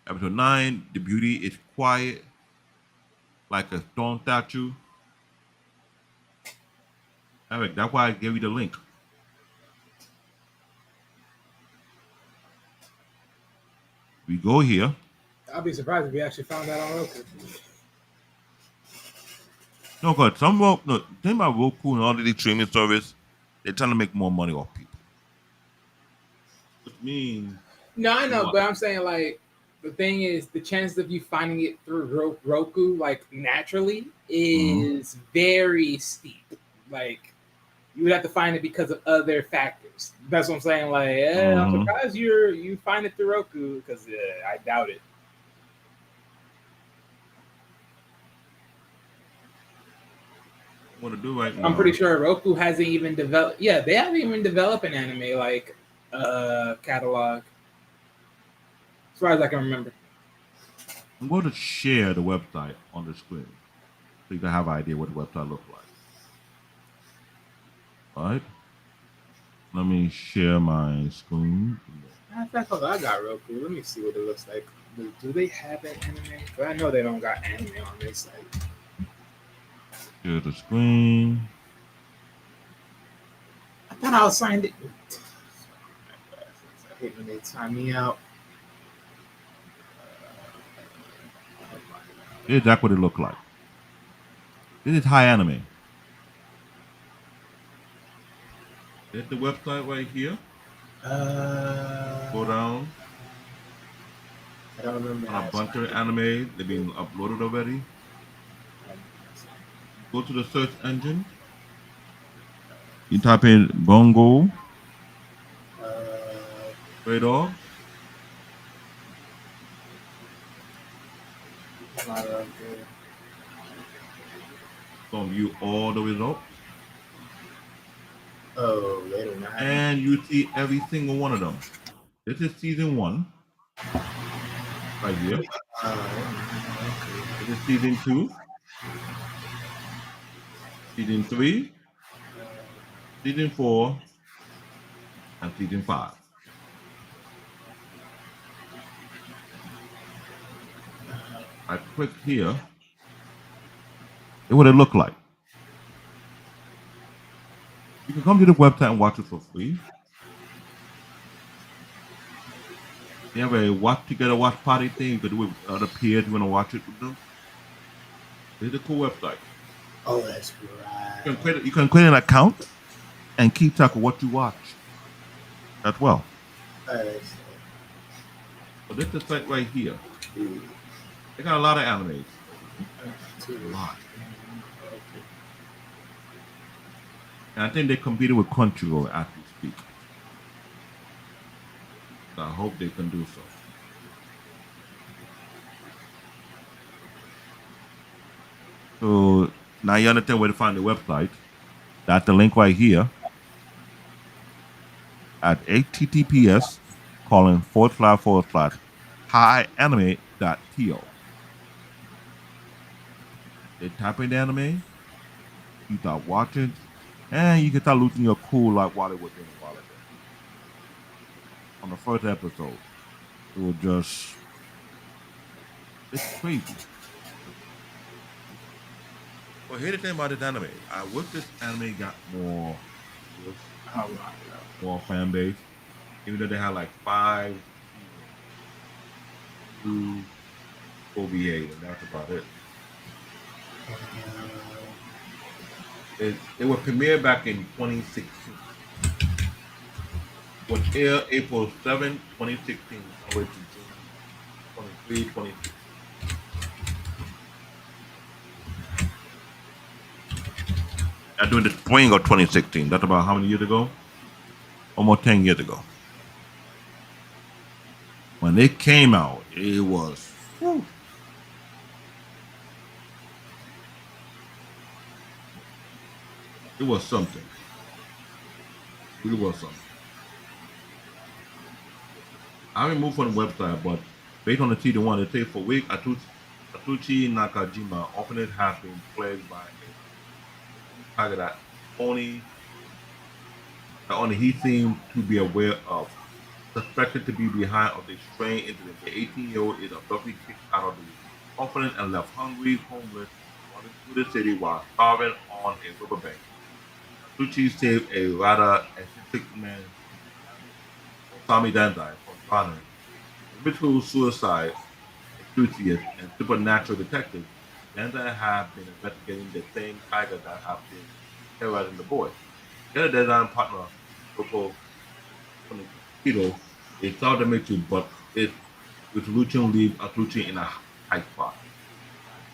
B: Episode 9, The Beauty is Quiet, like a stone statue. Eric, that's why I gave you the link. We go here.
D: I'll be surprised if we actually found that on Roku.
B: No, because the thing about Roku and all of these streaming service, they're trying to make more money off people. Which means
D: No, I know,
B: what?
D: but I'm saying like the thing is the chance of you finding it through Roku like naturally is very steep. Like you would have to find it because of other factors. That's what I'm saying. Like, I'm surprised you find it through Roku because I doubt it.
B: want to do right
D: I'm pretty
B: now.
D: sure Roku hasn't even developed. Yeah, they haven't even developed an anime like catalog, as far as I can remember.
B: I'm going to share the website on the screen so you can have an idea what the website looks like. All right. Let me share my screen.
D: Matter of fact, hold on, I got Roku. Let me see what it looks like. Do they have an anime? But I know they don't got anime on this site.
B: Share the screen.
D: I thought I was signed in. I hate when they time me out.
B: Here's exactly what it looked like. This is high anime. There's the website right here. Go down
D: I don't remember.
B: on a bunch of anime. They've been uploaded already. Go to the search engine. You type in Bungo Stray Dogs. So view all the results.
D: Oh, they don't have.
B: And you see every single one of them. This is season 1. Right here. This is season 2. Season 3. Season 4. And season 5. I click here. It would it look like. You can come to the website and watch it for free. They have a watch together watch party thing. You could do it with other peers. You want to watch it with them. It's a cool website.
D: Oh, that's right.
B: You can create an account and keep track of what you watch as well. So this is the site right here. They got a lot of animes. A lot. And I think they competed with Crunchyroll as we speak. So I hope they can do so. So now you understand where to find the website. That's the link right here at https //highanime.to. They type in the anime, you start watching, and you can start losing your cool like while it was doing a while ago. On the first episode, it was just, it's crazy. Well, here's the thing about this anime. I wish this anime got more fan base. Even though they had like 5 seasons, 2 OVA, and that's about it. It was premiered back in 2016. Was aired April 7, 2016, all the way to June 23, 2016. During the spring of 2016. That's about how many years ago? Almost 10 years ago. When it came out, it was whew. It was something. It really was something. I haven't moved from the website, but based on the season 1, it says for week Atsushi Nakajima often has been plagued by a tiger that only he seemed to be aware of. Suspected to be behind of the strange incident, the 18-year-old is abruptly kicked out of the orphanage and left hungry, homeless, running through the city while starving on a riverbank. Atsushi saved a rather eccentric man, Osamu Dazai, from drowning. The ritual suicide enthusiast and supernatural detective, Dazai have been investigating the same tiger that have been terrorizing the boy. The other design partner, Ranpo Edogawa, is thought to make you, but it with Lucian leave Atsushi in a high spot.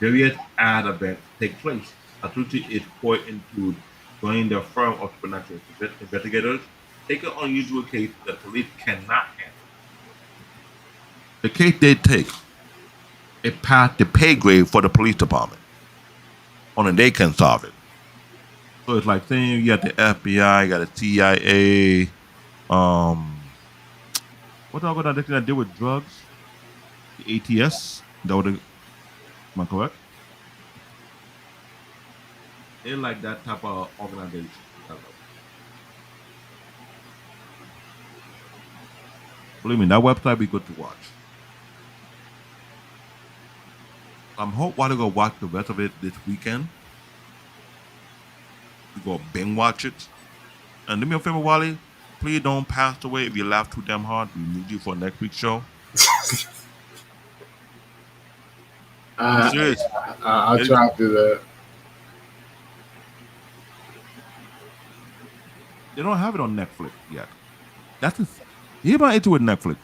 B: Various ad events take place. Atsushi is poured into joining the firm of supernatural investigators, take an unusual case the police cannot handle. The case they take, it passed the pay grade for the police department. Only they can solve it. So it's like saying you got the FBI, you got the CIA. What other that they deal with drugs? The ATS. That would, am I correct? They like that type of organization. That level. Believe me, that website be good to watch. I'm hope while you go watch the rest of it this weekend. You go binge watch it. And do me a favor, Wally. Please don't pass away if you laugh too damn hard. We need you for next week's show. I'm
D: Uh,
B: serious.
D: I'll
B: It-
D: try to do that.
B: They don't have it on Netflix yet. That's the Hear about it with Netflix.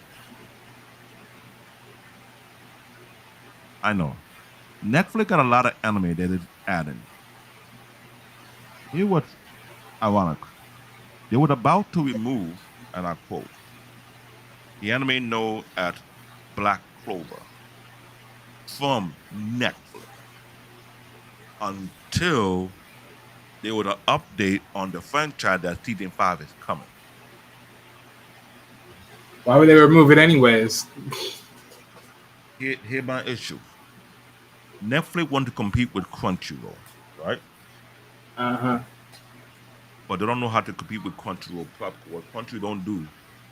B: I know. Netflix got a lot of anime that is adding. Here what's ironic. They were about to remove, and I quote, the anime known as Black Clover from Netflix until they would update on the franchise that season 5 is coming.
D: Why would they remove it anyways?
B: Here my issue. Netflix want to compete with Crunchyroll, right?
D: Uh huh.
B: But they don't know how to compete with Crunchyroll. What Crunchyroll don't do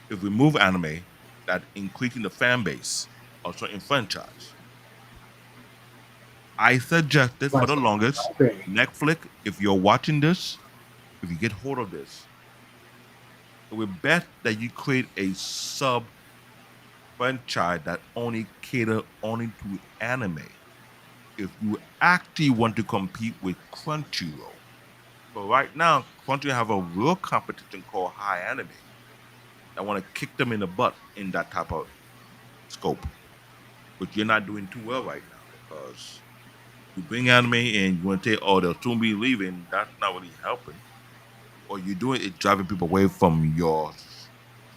B: is remove anime that increasing the fan base of certain franchise. I suggested for
D: Like
B: the longest,
D: thing.
B: Netflix, if you're watching this, if you get hold of this, it would best that you create a sub franchise that only cater only to anime. If you actually want to compete with Crunchyroll. But right now, Crunchyroll have a real competition called High Anime. I want to kick them in the butt in that type of scope. But you're not doing too well right now because you bring anime and you want to say, oh, they'll soon be leaving. That's not really helping. Or you're doing it driving people away from your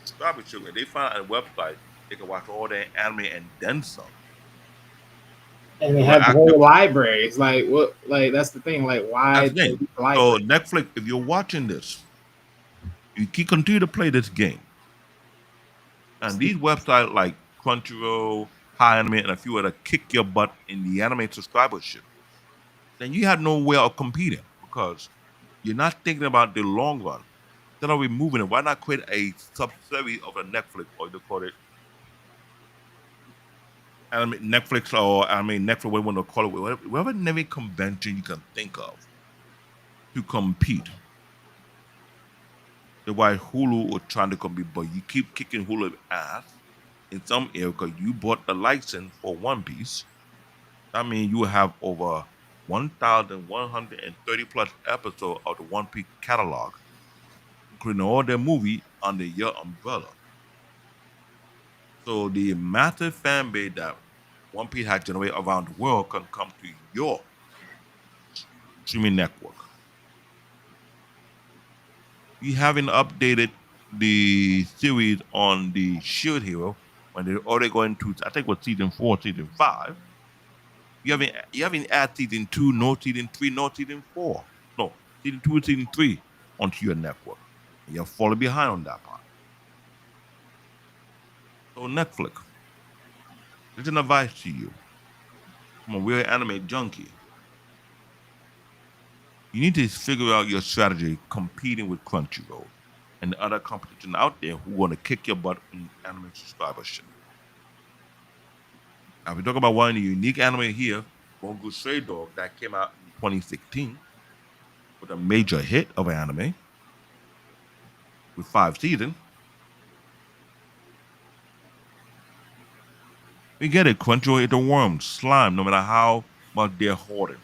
B: subscribership. And they find a website they can watch all their anime and then some.
D: And they
B: They will
D: have the
B: ask them.
D: whole library. It's like what? Like that's the thing. Like why
B: That's the thing.
D: the
B: So
D: library?
B: Netflix, if you're watching this, you keep continue to play this game. And these websites like Crunchyroll, High Anime, and a few other kick your butt in the anime subscribership, then you have no way of competing because you're not thinking about the long run. Instead of removing it, why not create a subsidiary of a Netflix or they call it anime Netflix or Netflix, whatever you want to call it, whatever naming convention you can think of to compete. The why Hulu was trying to compete, but you keep kicking Hulu ass in some area because you bought the license for One Piece. That means you have over 1,130 plus episodes of the One Piece catalog, including all their movie under your umbrella. So the massive fan base that One Piece has generated around the world can come to your streaming network. You haven't updated the series on the Shield Hero when they're already going to, I think, what season 4, season 5. You haven't added season 2, no season 3, no season 4. No, season 2, season 3 onto your network. You're falling behind on that part. So Netflix, this is an advice to you. I'm a real anime junkie. You need to figure out your strategy competing with Crunchyroll and the other competition out there who want to kick your butt in anime subscribership. Now, we talk about one of the unique anime here, Bungo Stray Dogs, that came out in 2016 with a major hit of anime with 5 seasons. We get it, Crunchyroll is a worm, slime, no matter how much they're hoarding.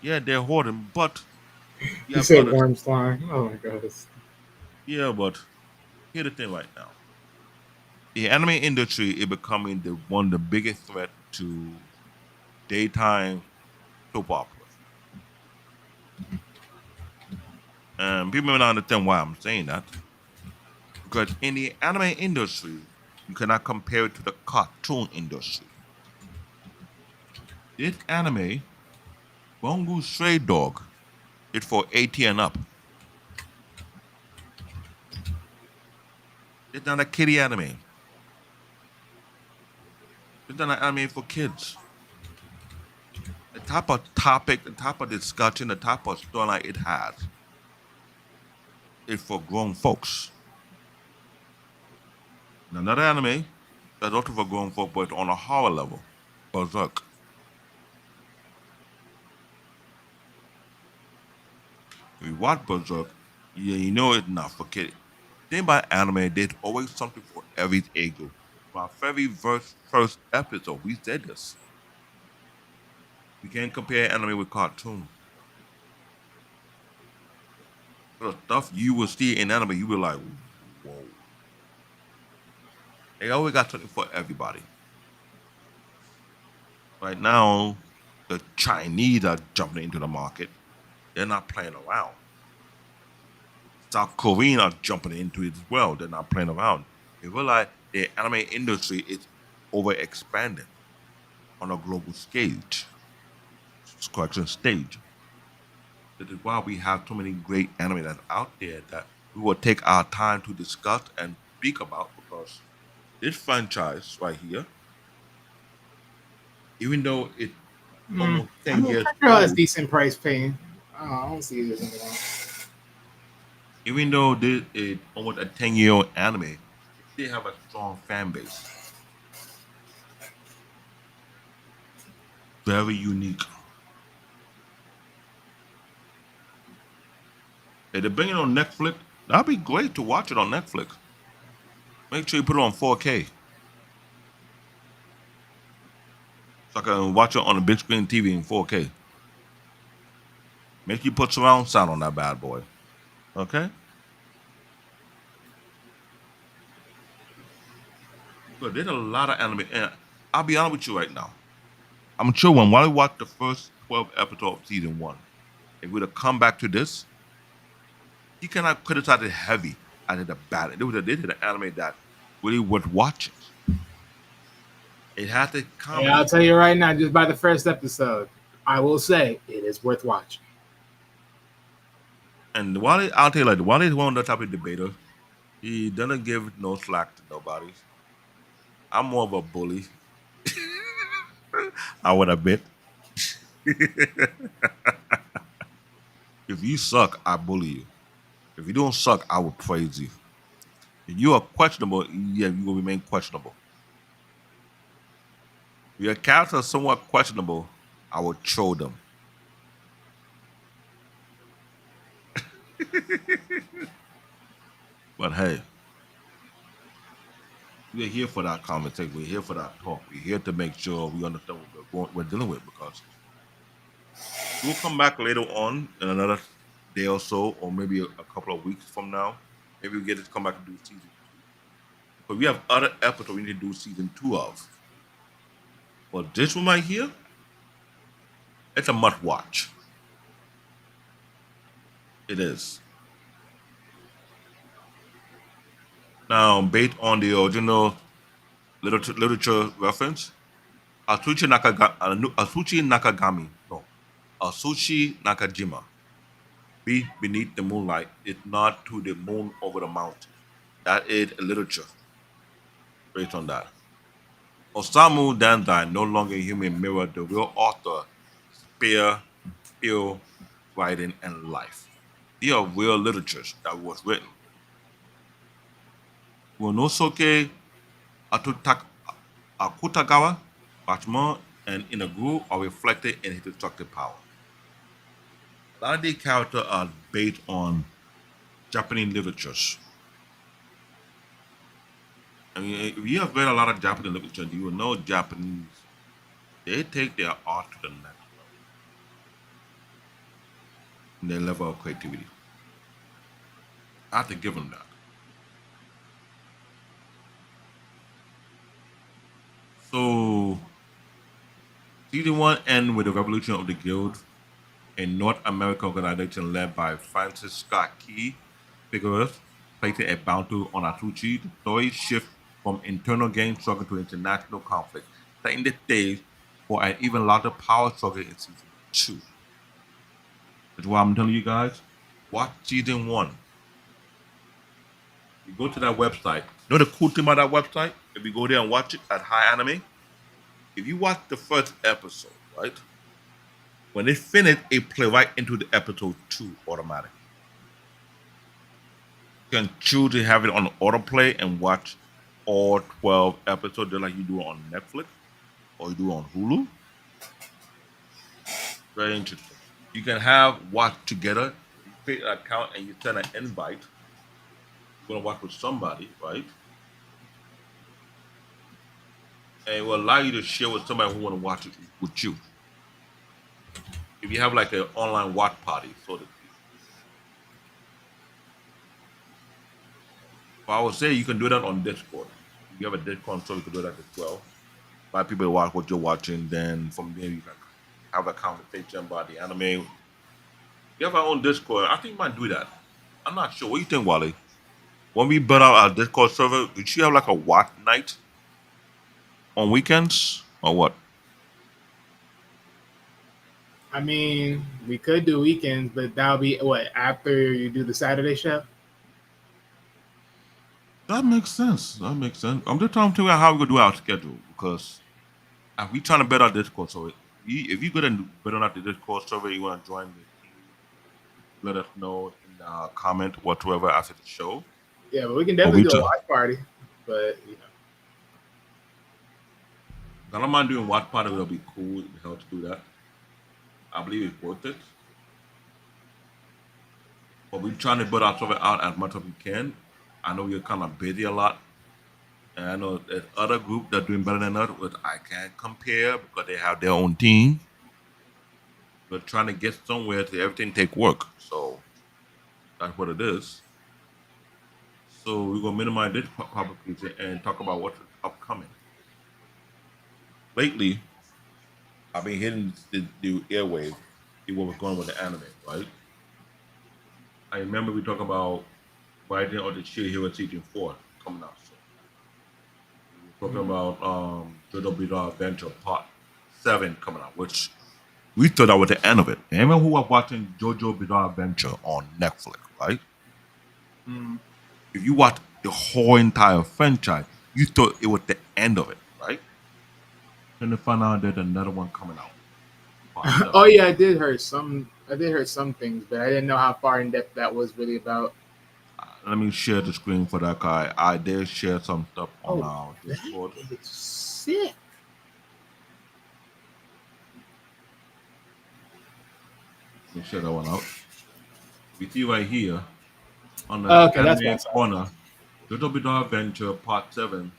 B: Yeah, they're hoarding, but you
D: You
B: have
D: said
B: others.
D: worm slime. Oh my god.
B: Yeah, but here's the thing right now. The anime industry is becoming one of the biggest threat to daytime soap operas. And people may not understand why I'm saying that. Because in the anime industry, you cannot compare it to the cartoon industry. This anime, Bungo Stray Dog, It's for 18 and up. It's not a kiddie anime. It's not an anime for kids. The type of topic, the type of discussion, the type of storyline it has is for grown folks. And another anime that's also for grown folk, but on a horror level, Berserk. If you watch Berserk, yeah, you know it's not for kids. Thing about anime, there's always something for every age group. From our very first episode, we said this. We can't compare anime with cartoon. The stuff you will see in anime, you will like, whoa. They always got something for everybody. Right now, the Chinese are jumping into the market. They're not playing around. South Korean are jumping into it as well. They're not playing around. They realize the anime industry is overexpanding on a global stage. Correction stage. That is why we have so many great anime that's out there that we will take our time to discuss and speak about because this franchise right here, even though it's almost
D: I
B: 10
D: mean,
B: years
D: Crunchyroll has
B: old,
D: decent price paying. I don't see it as anything wrong.
B: even though this is almost a 10-year-old anime, it still have a strong fan base. Very unique. If they bring it on Netflix, that'd be great to watch it on Netflix. Make sure you put it on 4K so I can watch it on a big screen TV in 4K. Make sure you put surround sound on that bad boy. Okay? But there's a lot of anime, and I'll be honest with you right now. I'm sure when while I watched the first 12 episodes of season one, if we'd have come back to this, you cannot criticize it heavy as it a bad. This is an anime that really worth watching. It has the comedy.
D: Yeah, I'll tell you right now, just by the first episode, I will say it is worth watching.
B: And I'll tell you like while he's one of the type of debater, he doesn't give no slack to nobody. I'm more of a bully. I would admit. If you suck, I bully you. If you don't suck, I will praise you. If you are questionable, yeah, you will remain questionable. If your character is somewhat questionable, I will troll them. But hey, we're here for that conversation. We're here for that talk. We're here to make sure we understand what we're dealing with because we'll come back later on in another day or so, or maybe a couple of weeks from now. Maybe we get to come back and do season two. But we have other episodes we need to do season two of. But this one right here, it's a must watch. It is. Now, based on the original literature reference, Atsushi Nakagami, no, Atsushi Nakajima, Be Beneath the Moonlight is not to the moon over the mountain. That is literature based on that. Osamu Dazai, no longer a human mirror, the real author, spare, ill, writing, and life. These are real literatures that was written. Wonosuke Atutak- Akutagawa, Bachman, and Inaguru are reflected in his destructive power. A lot of these characters are based on Japanese literatures. I mean, if you have read a lot of Japanese literature, you will know Japanese, they take their art to the next level, in their level of creativity. I have to give them that. So, season one ends with the revolution of the Guild, a North American organization led by Francis Scott Key Figueres, placing a bounty on Atsushi. The story shifts from internal game struggle to international conflict, setting the stage for an even larger power struggle in season two. That's why I'm telling you guys, watch season one. You go to that website. You know the cool thing about that website? If you go there and watch it at High Anime, if you watch the first episode, right? When they finish, it play right into the episode two automatically. You can choose to have it on autoplay and watch all 12 episodes just like you do on Netflix or you do on Hulu. Very interesting. You can have watch together. You create an account and you send an invite. You're gonna watch with somebody, right? And it will allow you to share with somebody who want to watch it with you. If you have like an online watch party, so to speak. But I would say you can do that on Discord. If you have a Discord, so you can do that as well. Let people watch what you're watching. Then from there you can have a conversation about the anime. You have our own Discord. I think you might do that. I'm not sure. What do you think, Wally? When we build out our Discord server, we should have like a watch night on weekends or what?
D: I mean, we could do weekends, but that'll be what after you do the Saturday show.
B: That makes sense. That makes sense. I'm just trying to figure out how we could do our schedule because if we trying to build our Discord server, if you go and build out the Discord server, you want to join the team, let us know in the comment whatsoever after the show.
D: Yeah, but we can
B: But
D: definitely
B: we
D: do a
B: just,
D: watch party. But
B: I don't mind doing watch party. It'll be cool. It'll help to do that. I believe it's worth it. But we're trying to build our server out as much as we can. I know we're kind of busy a lot. And I know there's other groups that are doing better than us, which I can't compare because they have their own team. We're trying to get somewhere so everything take work. So that's what it is. So we're gonna minimize this publication and talk about what's upcoming. Lately, I've been hitting the airwave, see what was going on with the anime, right? I remember we talked about writing of the Shield Hero season four coming out soon. We were talking about JoJo Bizarre Adventure Part 7 coming out, which we thought that was the end of it. Anyone who was watching JoJo Bizarre Adventure on Netflix, right?
D: mm,
B: If you watch the whole entire franchise, you thought it was the end of it, right? Then to find out there's another one coming out, part
D: oh
B: 7.
D: yeah, I did hear some. I did hear some things, but I didn't know how far in depth that was really about.
B: Let me share the screen for that guy. I did share some stuff on
D: Oh,
B: our
D: that
B: Discord.
D: is sick.
B: Let me share that one out. We see right here on the
D: Okay, that's what I
B: anime
D: saw.
B: corner, Little Bizarre Adventure Part 7,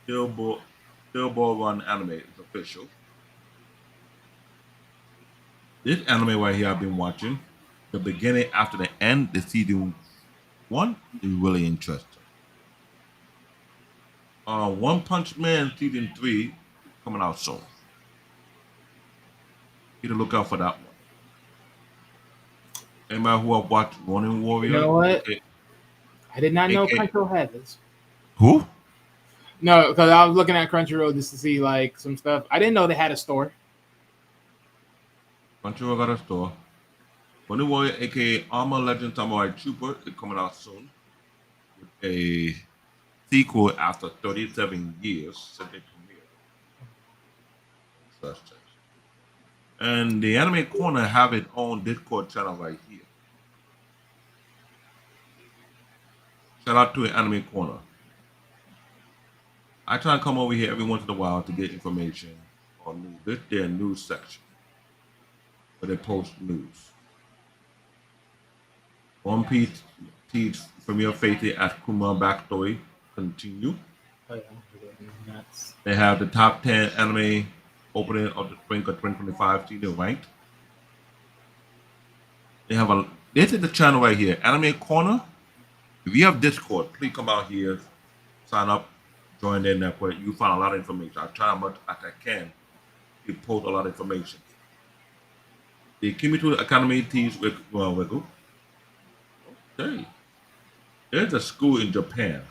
B: Billboard Run Anime is official. This anime right here I've been watching, the beginning after the end, the season 1 is really interesting. One Punch Man season 3 is coming out soon. Be to look out for that one. Anybody who have watched Ronin
D: You
B: Warrior,
D: know what?
B: aka,
D: I did not know
B: aka
D: Crunchyroll had this.
B: who?
D: No, because I was looking at Crunchyroll just to see like some stuff. I didn't know they had a store.
B: Crunchyroll got a store. Ronin Warrior, aka Armor Legend Samurai Trooper, is coming out soon with a sequel after 37 years since it premiered. Interesting. And the Anime Corner have its own Discord channel right here. Shout out to Anime Corner. I try to come over here every once in a while to get information on news. This is their news section where they post news. One Piece teach Premier Fate at Kuma backstory continue.
D: Oh, yeah, nuts.
B: They have the top 10 anime opening of the spring of 2025 season ranked. They have a this is the channel right here, Anime Corner. If you have Discord, please come out here, sign up, join their network. You find a lot of information. I try as much as I can to post a lot of information. The Kimitsu Academy teach with Wegu. Okay. There's a school in Japan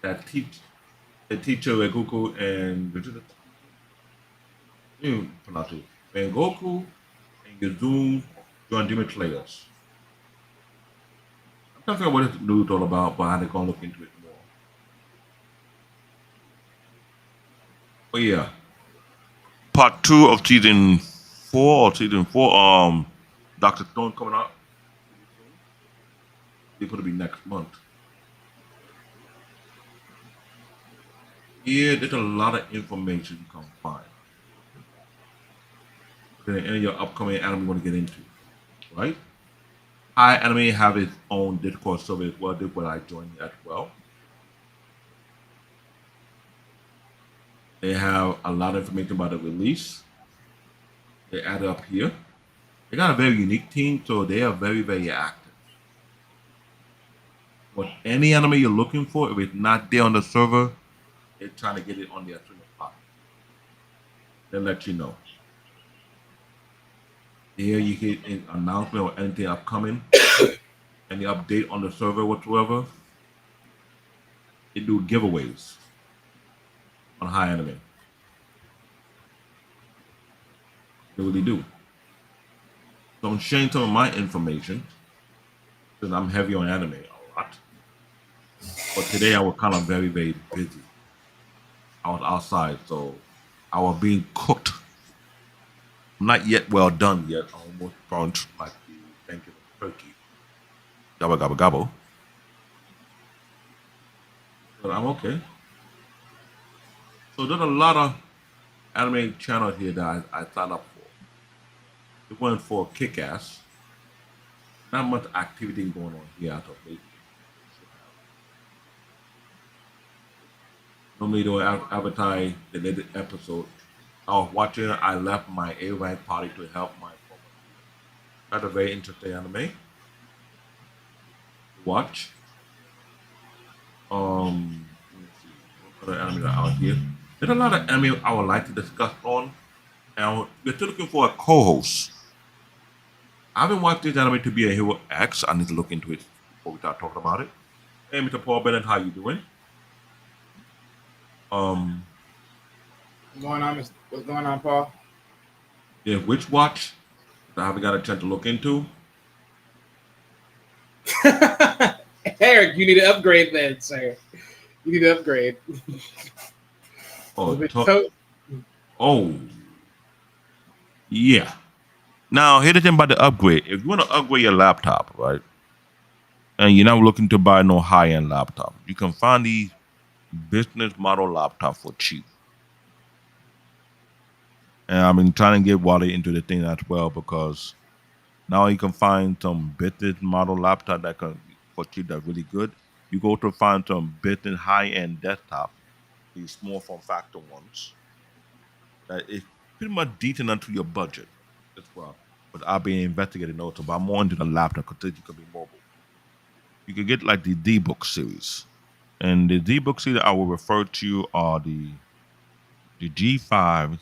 B: that the teacher Wegoku and pronounce it. Goku and Yuzun Join Demon Slayers. I'm trying to figure out what this dude's all about, but I had to go look into it more. But yeah, part 2 of season 4 or season 4. Doctor Stone coming out pretty soon. It's going to be next month. Yeah, there's a lot of information you can find. Than any of your upcoming anime you want to get into, right? Hi Anime have its own Discord server as well. This where I joined as well. They have a lot of information about the release. They add it up here. They got a very unique team, so they are very, very active. What any anime you're looking for, if it's not there on the server, they're trying to get it on there as soon as possible. They'll let you know. Here you get an announcement or anything upcoming, any update on the server whatsoever. They do giveaways on High Anime. They really do. So I'm sharing some of my information because I'm heavy on anime a lot. But today I was kind of very, very busy. I was outside, so I was being cooked. Not yet well done yet. Almost burnt like the Thanksgiving turkey. Gobble, gobble, gobble. But I'm okay. So there's a lot of anime channels here that I signed up for. It went for Kick Ass. Not much activity going on here as of lately. Normally they will advertise the latest episode. I was watching. I left my A rank party to help my former team. That's a very interesting anime to watch. Let me see what other anime are out here. There's a lot of anime I would like to discuss on, and we're still looking for a co-host. I haven't watched this anime to be a hero X. I need to look into it before we start talking about it. Hey, Mr. Paul Bennett, how you doing? Um,
D: What's going on, Paul?
B: yeah, Witch Watch. I haven't got a chance to look into.
D: Eric, you need to upgrade then, sir. You need to upgrade.
B: Oh,
D: To-
B: oh, yeah. Now, here's the thing about the upgrade. If you want to upgrade your laptop, right, and you're not looking to buy no high-end laptop, you can find these business model laptop for cheap. And I've been trying to get Wally into the thing as well because now you can find some business model laptop that can for cheap that's really good. You go to find some business high-end desktop, these small form factor ones that is pretty much decent unto your budget as well. But I've been investigating also, but I'm more into the laptop because you can be mobile. You can get like the D-Book series. And the D-Book series I will refer to are the G5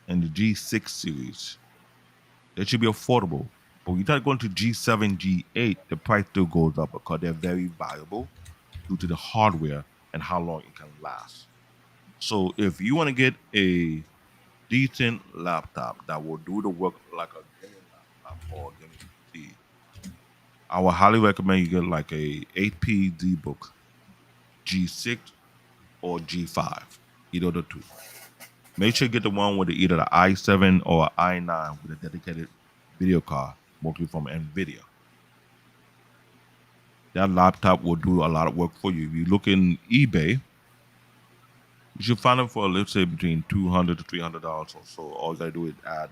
B: and the G6 series. They should be affordable. But when you start going to G7, G8, the price still goes up because they're very valuable due to the hardware and how long it can last. So if you want to get a decent laptop that will do the work like a gaming laptop or a gaming PC, I would highly recommend you get like a HP D-Book G6 or G5, either of the two. Make sure you get the one with either the i7 or i9 with a dedicated video card, mostly from NVIDIA. That laptop will do a lot of work for you. If you look in eBay, you should find them for let's say between $200 to $300 or so. All you gotta do is add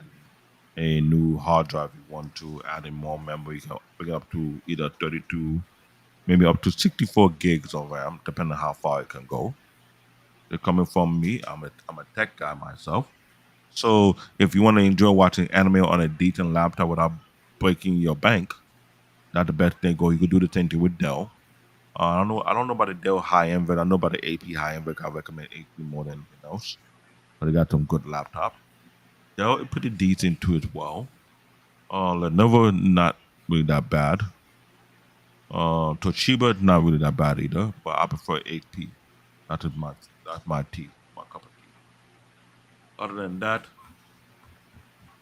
B: a new hard drive if you want to, add in more memory. You can bring it up to either 32, maybe up to 64 gigs of RAM, depending on how far it can go. They're coming from me. I'm a tech guy myself. So if you want to enjoy watching anime on a decent laptop without breaking your bank, that's the best thing to go. You could do the same thing with Dell. I don't know about the Dell high end, but I know about the AP high end. But I recommend AP more than anything else. But they got some good laptop. Dell is pretty decent too as well. Lenovo not really that bad. Toshiba not really that bad either. But I prefer AP. That's my tea, my cup of tea. Other than that,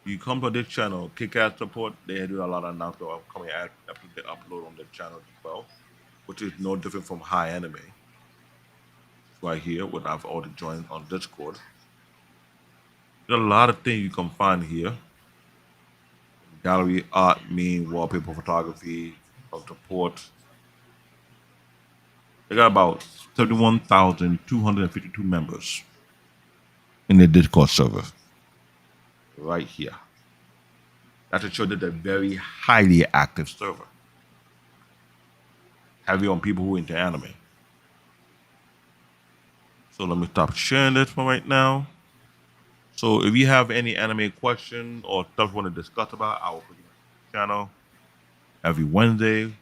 B: You come to this channel, Kick-Ass Support, they do a lot of announcements of coming after they upload on the channel as well, which is no different from High Anime. It's right here, what I've already joined on Discord. There's a lot of things you can find here. Gallery, art, meme, wallpaper photography, of support. They got about 71,252 members in the Discord server. Right here. That to show that they're very highly active server. Heavy on people who are into anime. So let me stop sharing this for right now. So if you have any anime question or stuff you want to discuss about, I will put it on the channel every Wednesday.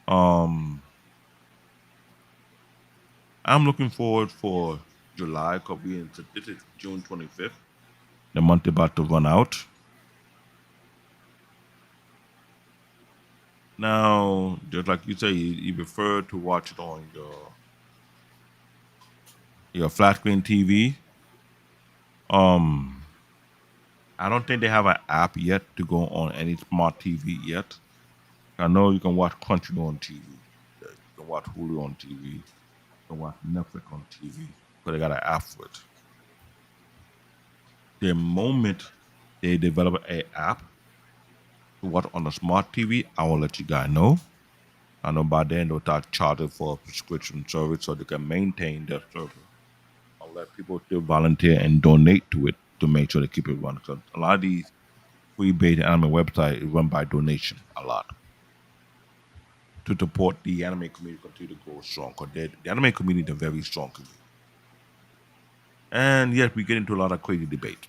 B: I'm looking forward for July because this is June 25th. The month about to run out. Now, just like you say, you prefer to watch it on your flat screen TV. I don't think they have an app yet to go on any smart TV yet. I know you can watch Crunchy on TV. You can watch Hulu on TV. You can watch Netflix on TV. But they got an app for it. The moment they develop an app to watch on the smart TV, I will let you guys know. I know by then they'll start charging for a prescription service so they can maintain their server. I'll let people still volunteer and donate to it to make sure they keep it running. So a lot of these free-based anime websites is run by donation a lot to support the anime community continue to grow strong. Because the anime community is a very strong community. And yes, we get into a lot of crazy debate.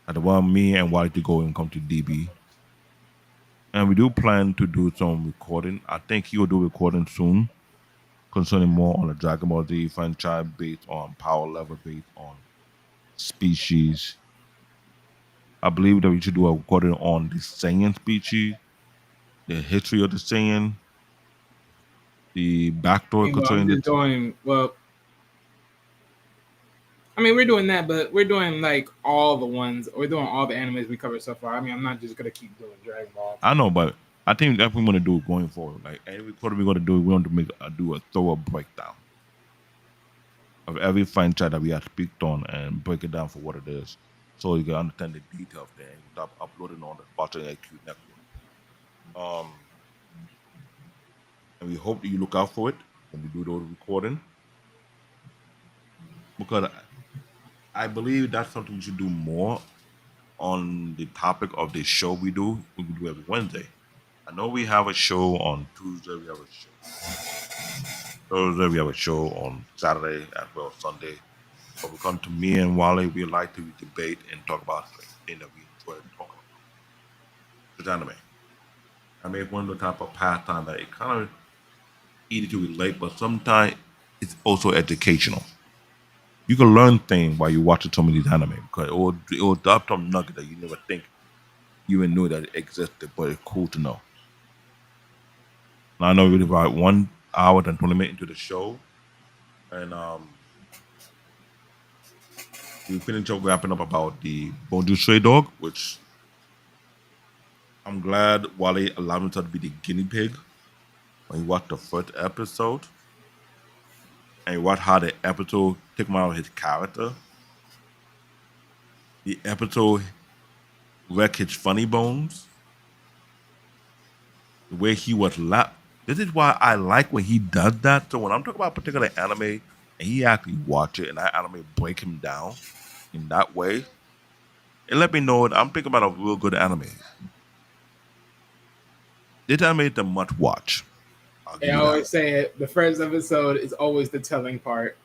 B: At the one, me and Wally to go and come to DB. And we do plan to do some recording. I think he will do recording soon concerning more on the Dragon Ball Z franchise based on power level, based on species. I believe that we should do a recording on the Saiyan species, the history of the Saiyan, the backstory
D: Well, I'm
B: concerning
D: just
B: it.
D: doing well. I mean, we're doing that, but we're doing like all the ones. We're doing all the animes we covered so far. I mean, I'm not just gonna keep doing Dragon Ball.
B: I know, but I think that's what we want to do going forward. Like every recording we're going to do, we want to do a thorough breakdown of every franchise that we have speaked on and break it down for what it is, so you can understand the details there and stop uploading on the Bottom IQ network. And we hope that you look out for it when we do those recording, because I believe that's something we should do more on the topic of the show we do every Wednesday. I know we have a show on Tuesday, we have a show Thursday, we have a show on Saturday as well as Sunday. But we come to me and Wally, we like to debate and talk about things that we enjoy talking about. It's anime. I mean, it's one of the type of pastime that it kind of easy to relate, but sometimes it's also educational. You can learn things while you're watching some of these anime because it will drop some nugget that you never think you even knew that it existed, but it's cool to know. Now I know we're about 1 hour and 20 minutes into the show, and we finished up wrapping up about the Bungo Stray Dog, which I'm glad Wally allowed himself to be the guinea pig when he watched the first episode, and he watched how the episode took him out of his character. The episode wrecked his funny bones. The way he was This is why I like when he does that. So when I'm talking about particular anime and he actually watch it and that anime break him down in that way, it let me know that I'm thinking about a real good anime. This anime is a must watch. I'll give
D: I
B: you that.
D: always say it. The first episode is always the telling part.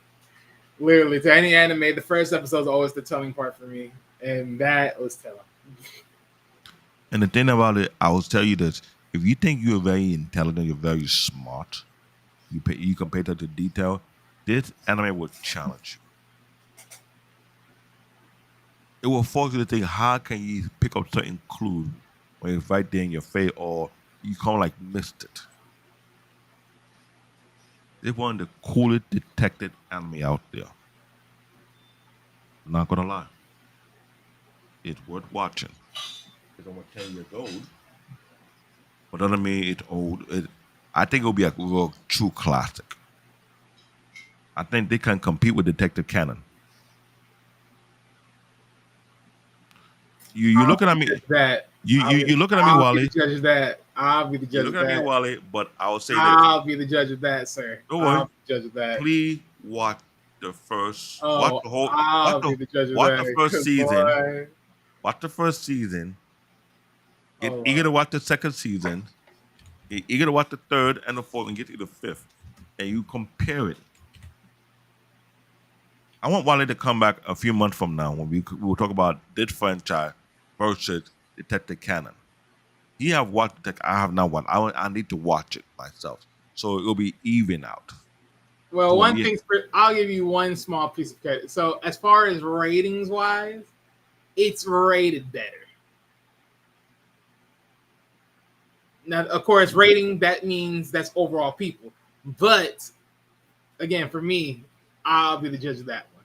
D: Literally, to any anime, the first episode is always the telling part for me, and that was telling.
B: And the thing about it, I will tell you this: if you think you're very intelligent, you're very smart, you can pay attention to detail. This anime will challenge you. It will force you to think, how can you pick up certain clues when it's right there in your face, or you kind of like missed it. It's one of the coolest detective anime out there. I'm not gonna lie. It's worth watching. It's almost 10 years old, but doesn't mean it's old. I think it'll be a real true classic. I think they can compete with Detective Cannon. You
D: I'll
B: looking at
D: be the
B: me?
D: judge of that.
B: You looking at me,
D: I'll be the
B: Wally?
D: judge of that. I'll be the
B: You
D: judge of
B: looking at me,
D: that.
B: Wally? But I will say this:
D: I'll be the judge of that, sir.
B: don't
D: I'll
B: worry.
D: be the judge of that.
B: Please watch the first. Watch
D: Oh,
B: the whole. Watch
D: I'll be
B: the.
D: the judge of
B: Watch the
D: that.
B: first
D: Cause
B: season.
D: boy,
B: Watch the first season. Get
D: oh
B: eager
D: Lord.
B: to watch the second season. Get eager to watch the third and the fourth, and get to the fifth, and you compare it. I want Wally to come back a few months from now when we will talk about this franchise versus Detective Cannon. He have watched it. I have not watched. I need to watch it myself, so it'll be even out.
D: Well,
B: So
D: one
B: yeah,
D: thing I'll give you one small piece of credit. So as far as ratings wise, it's rated better. Now, of course, rating that means that's overall people. But again, for me, I'll be the judge of that one.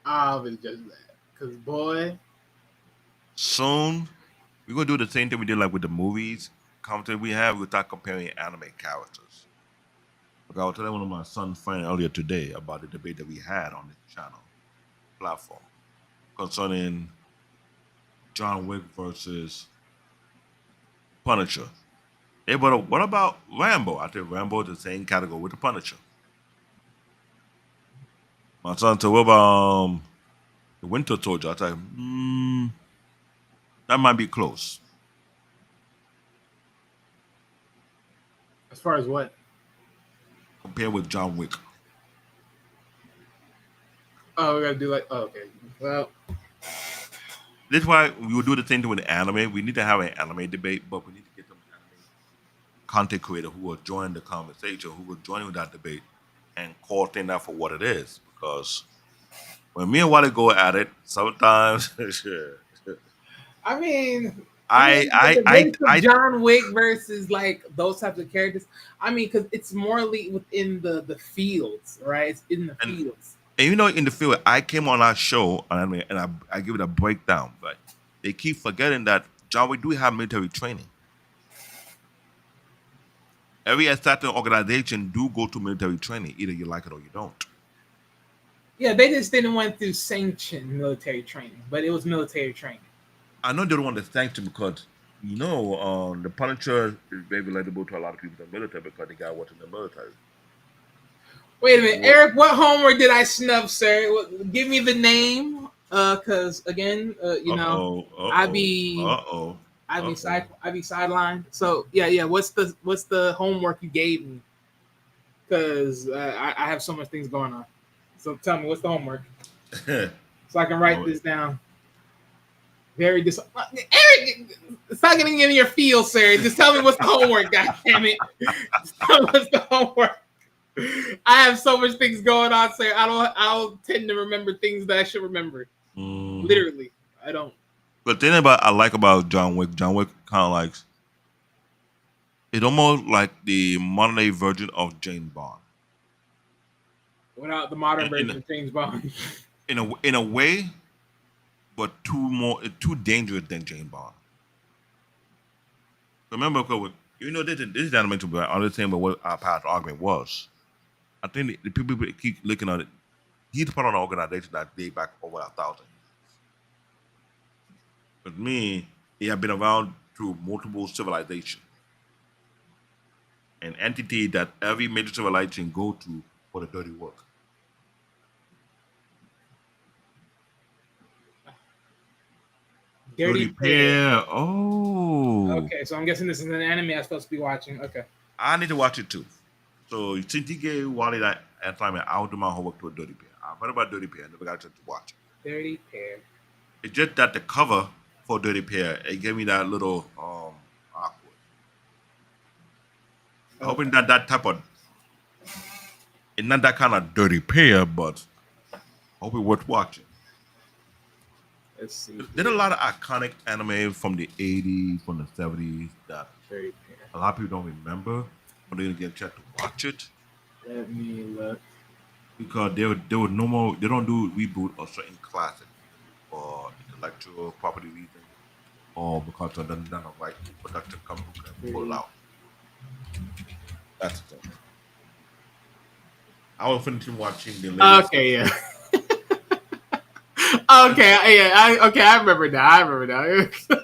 D: I'll be the judge of that. Cause boy,
B: soon we're gonna do the same thing we did like with the movies content we have. We'll start comparing anime characters. Like I was telling one of my son's friends earlier today about the debate that we had on this channel platform concerning John Wick versus Punisher. Hey, but what about Rambo? I think Rambo is the same category with the Punisher. My son said, "What about the Winter Soldier?" I was like, that might be close.
D: as far as what?
B: Compared with John Wick.
D: Oh, we gotta do like okay. Well,
B: This is why we will do the same thing with the anime. We need to have an anime debate, but we need to get some anime content creator who will join the conversation, who will join with that debate and call things out for what it is. Because when me and Wally go at it, sometimes
D: I mean, the
B: I
D: debates of John Wick versus like those types of characters. I mean, because it's morally within the fields, right? It's in the
B: and
D: fields.
B: And you know, in the field, I came on our show and I give it a breakdown, but they keep forgetting that John, we do have military training. Every certain organization do go to military training, either you like it or you don't.
D: Yeah, they just didn't went through sanctioned military training, but it was military training.
B: I know they don't want to sanction because the Punisher is very relatable to a lot of people in the military because they got what's in the military.
D: Wait a minute,
B: What?
D: Eric. What homework did I snub, sir? Give me the name, because again,
B: Uh oh. Uh
D: I
B: oh.
D: be
B: Uh oh. Uh oh.
D: I be sidelined. So yeah. What's the homework you gave me? Because I have so much things going on. So tell me, what's the homework so I can write this down? Very Eric, stop getting in your field, sir. Just tell me what's the homework. God damn it! Just tell me what's the homework. I have so much things going on, sir. I don't tend to remember things that I should remember.
B: Mhm.
D: Literally, I don't.
B: But the thing about I like about John Wick kind of like it's almost like the modern day version of James Bond.
D: Without the modern
B: In, in,
D: version of James Bond.
B: in a way, but too dangerous than James Bond. Remember, because this is animation, but I understand but what our past argument was. I think the people keep looking at it. He's part of an organization that date back over 1,000 years. But me, he had been around through multiple civilizations, an entity that every major civilization go to for the dirty work.
D: Dirty
B: Dirty
D: Pair.
B: Pair. Oh,
D: Okay, so I'm guessing this is an anime I'm supposed to be watching. Okay.
B: I need to watch it too. So since he gave Wally that assignment, I'll do my homework to a Dirty Pair. I've heard about Dirty Pair, never got a chance to watch it.
D: Dirty Pair.
B: It's just that the cover for Dirty Pair, it gave me that little awkward. I'm hoping
D: Okay.
B: that type of it's not that kind of Dirty Pair, but I hope it's worth watching.
D: Let's see.
B: There's a lot of iconic anime from the 80s, from the 70s that
D: Dirty Pair.
B: a lot of people don't remember, but they didn't get a chance to watch it
D: Let me look.
B: because they were no more. They don't do reboot or certain classic for the intellectual property reason or because of the right production company can pull it out. That's the thing. I was finishing watching the latest.
D: Okay, yeah. Okay, yeah. I remember now. I remember now.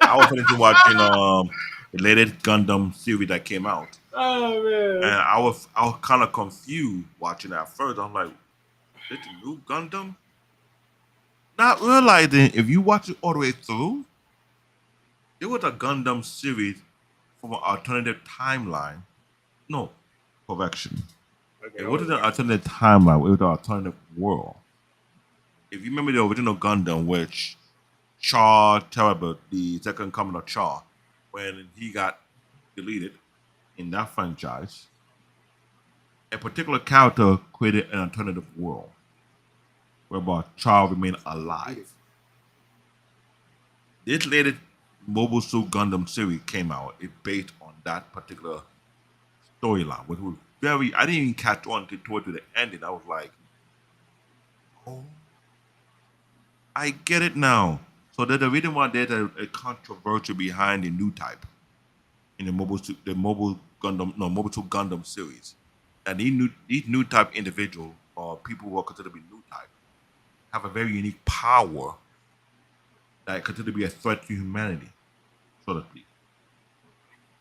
B: I was finishing watching the latest Gundam series that came out,
D: Oh
B: and
D: man.
B: I was kind of confused watching it at first. I'm like, "This a new Gundam?" Not realizing if you watch it all the way through, there was a Gundam series from an alternative timeline. No, correction.
D: Okay,
B: It
D: what
B: wasn't
D: was
B: an alternative timeline. It was an alternative world. If you remember the original Gundam, which Char Terrible, the second coming of Char, when he got deleted in that franchise, a particular character created an alternative world whereby Char remained alive. This latest Mobile Suit Gundam series came out. It based on that particular storyline, which was very. I didn't even catch on until towards the ending. I was like, oh, I get it now. So there's a reason why there's a controversy behind the new type in the mobile Gundam, no Mobile Suit Gundam series. And these new type individual or people who are considered to be new type have a very unique power that considered to be a threat to humanity, so to speak.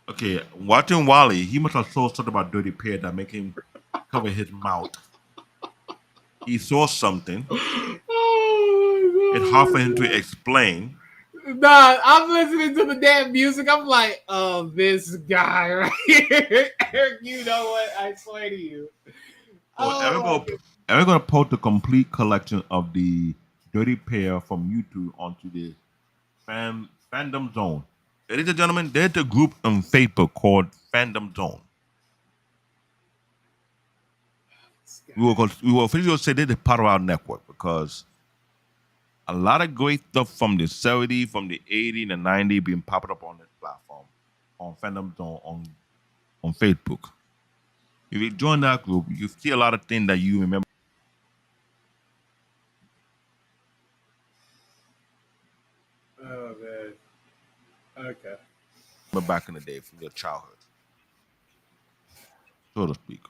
B: Okay, watching Wally, he must have saw something about Dirty Pair that make him cover his mouth. He saw something. It's hard for him to explain.
D: Nah, I'm listening to the damn music. I'm like, oh, this guy right here. Eric, you know what? I swear to you.
B: So
D: Oh my god.
B: Ever gonna post the complete collection of the Dirty Pair from YouTube onto the fandom zone. Ladies and gentlemen, there's a group on Facebook called Fandom Zone. We will officially say they're the part of our network because a lot of great stuff from the 70s, from the 80s, and 90s being popping up on this platform, on Fandom Zone, on Facebook. If you join that group, you see a lot of things that you remember
D: Oh man. Okay.
B: back in the day from your childhood, so to speak.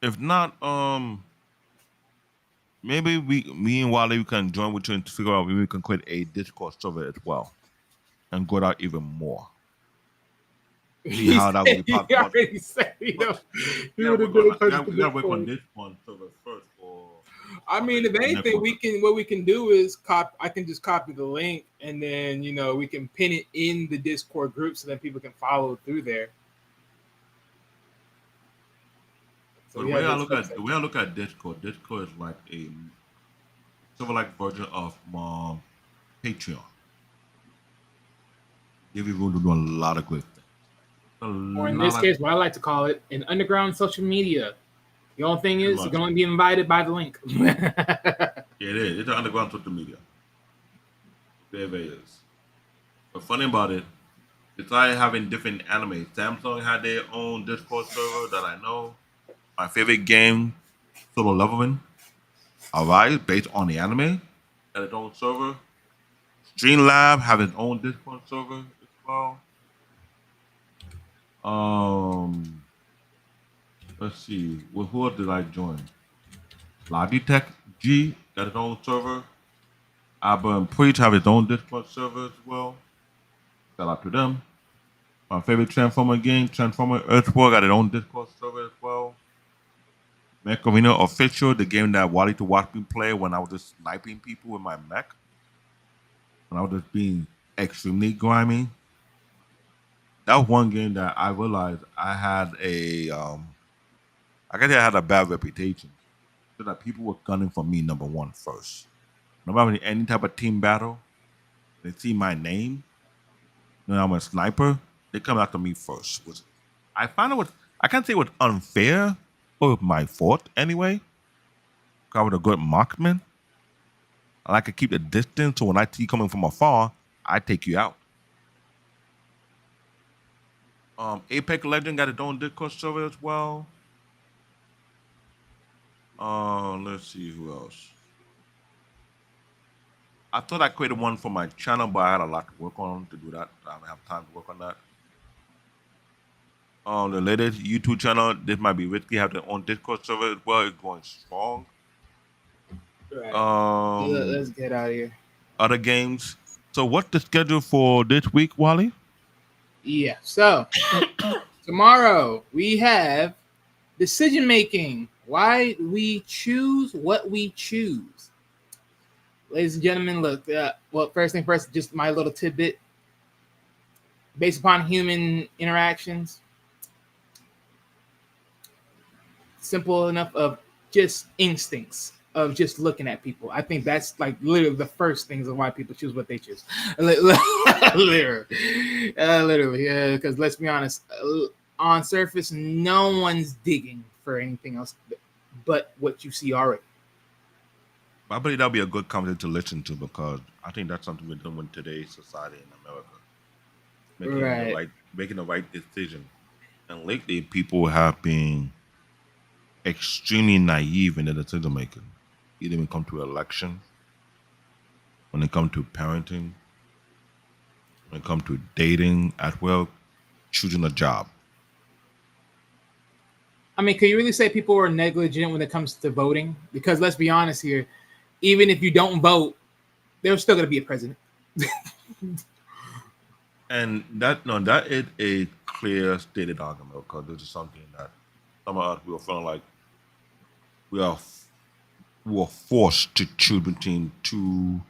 B: If not, maybe me and Wally, we can join with you and figure out maybe we can create a Discord server as well and go out even more. See
D: He
B: how that will
D: said
B: be
D: he
B: possible.
D: already said he
B: But
D: he would have done it.
B: we gotta work on this one server first.
D: I mean, if anything, what we can do is I can just copy the link and then we can pin it in the Discord group so that people can follow through there. So
B: the
D: yeah,
B: way the way I look at Discord is like a sort of like version of Patreon. Give you room to do a lot of great things.
D: or in this case, what I like to call it, an underground social media. The only thing is, you can only be invited by the link.
B: Yeah, it is. It's an underground social media. There is. But funny about it, besides having different anime, Samsung had their own Discord server that I know. My favorite game, Solo Leveling, Arise, based on the anime, had its own server. Streamlab have its own Discord server as well. Let's see, who else did I join? Logitech G got its own server. Abba and Preach have its own Discord server as well. Shout out to them. My favorite Transformer game, Transformer Earthworld, got its own Discord server as well. Mech Arena Official, the game that Wally to watch me play when I was just sniping people with my mech. When I was just being extremely grimy. That was one game that I realized I had I guess I had a bad reputation. So that people were gunning for me number one first. No matter any type of team battle, they see my name, I'm a sniper, they come after me first. I found it was I can't say it was unfair or my fault anyway. I was a good marksman. I like to keep the distance, so when I see you coming from afar, I take you out. Apex Legend got its own Discord server as well. Let's see who else. I thought I created one for my channel, but I had a lot to work on to do that. I don't have time to work on that. The latest YouTube channel, this might be risky. Have their own Discord server as well. It's going strong.
D: Right.
B: Um,
D: Let's get out of here.
B: other games. So, what's the schedule for this week, Wally?
D: Yeah. So tomorrow we have decision making. Why we choose what we choose. Ladies and gentlemen, look. Well, first thing first, just my little tidbit. Based upon human interactions, simple enough of just instincts of just looking at people. I think that's like literally the first things of why people choose what they choose. Literally, literally. Because let's be honest, on surface, no one's digging for anything else but what you see already.
B: I believe that'll be a good content to listen to because I think that's something we're doing in today's society in America. Making the right decision. And lately, people have been extremely naive in their decision making. Either when it comes to election, when it comes to parenting, when it comes to dating, as well, choosing a job.
D: I mean, can you really say people are negligent when it comes to voting? Because let's be honest here, even if you don't vote, there's still going to be a president.
B: And that is a clear stated argument because this is something that some of us we are feeling like we are forced to choose between two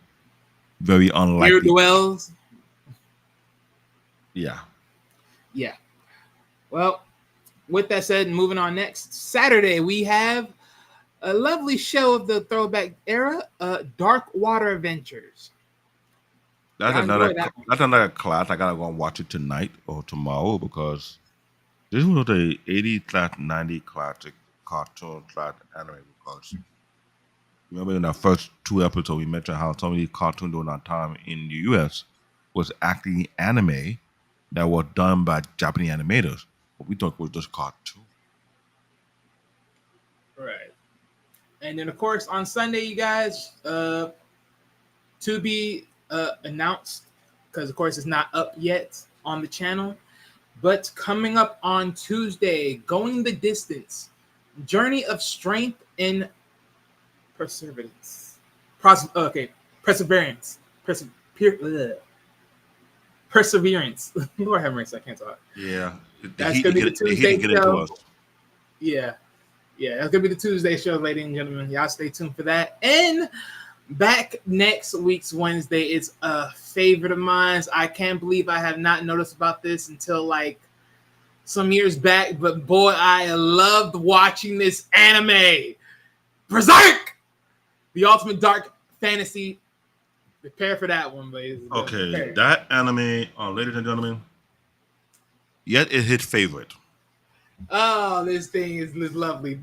B: very
D: Near
B: unlikely.
D: dwells.
B: Yeah.
D: Yeah. Well, with that said, moving on next. Saturday, we have a lovely show of the throwback era, Dark Water Adventures.
B: That's
D: I
B: another
D: enjoy that one.
B: that's another class. I gotta go and watch it tonight or tomorrow because this was a 80/90 classic cartoon/anime because remember in the first two episodes we mentioned how some of these cartoons during that time in the US was actually anime that was done by Japanese animators. But we thought it was just cartoon.
D: Right. And then, of course, on Sunday, you guys, to be announced, because, of course, it's not up yet on the channel. But coming up on Tuesday, Going the Distance, Journey of Strength and Perseverance. Perseverance. Perseverance. Lord have mercy, I can't talk.
B: Yeah.
D: That's going to be the Tuesday show.
B: Us.
D: Yeah. Yeah, that's going to be the Tuesday show, ladies and gentlemen. Y'all stay tuned for that. And back next week's Wednesday is a favorite of mine. I can't believe I have not noticed about this until like some years back, but boy, I loved watching this anime. Berserk! The ultimate dark fantasy. Prepare for that one, ladies.
B: Okay,
D: Prepare.
B: that anime, ladies and gentlemen, yet it hit favorite.
D: Oh, this thing is lovely.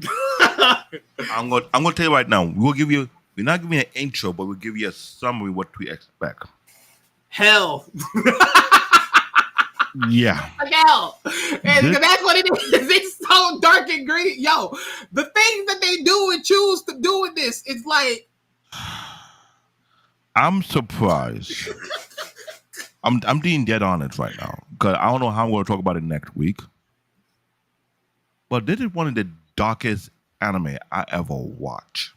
B: I'm gonna tell you right now. We're not giving you an intro, but we'll give you a summary of what we expect.
D: Hell.
B: Yeah.
D: Hell. And that's what it is. It's so dark and gritty. Yo, the things that they do and choose to do with this, it's like
B: I'm surprised. I'm being dead honest right now because I don't know how I'm going to talk about it next week. But this is one of the darkest anime I ever watched,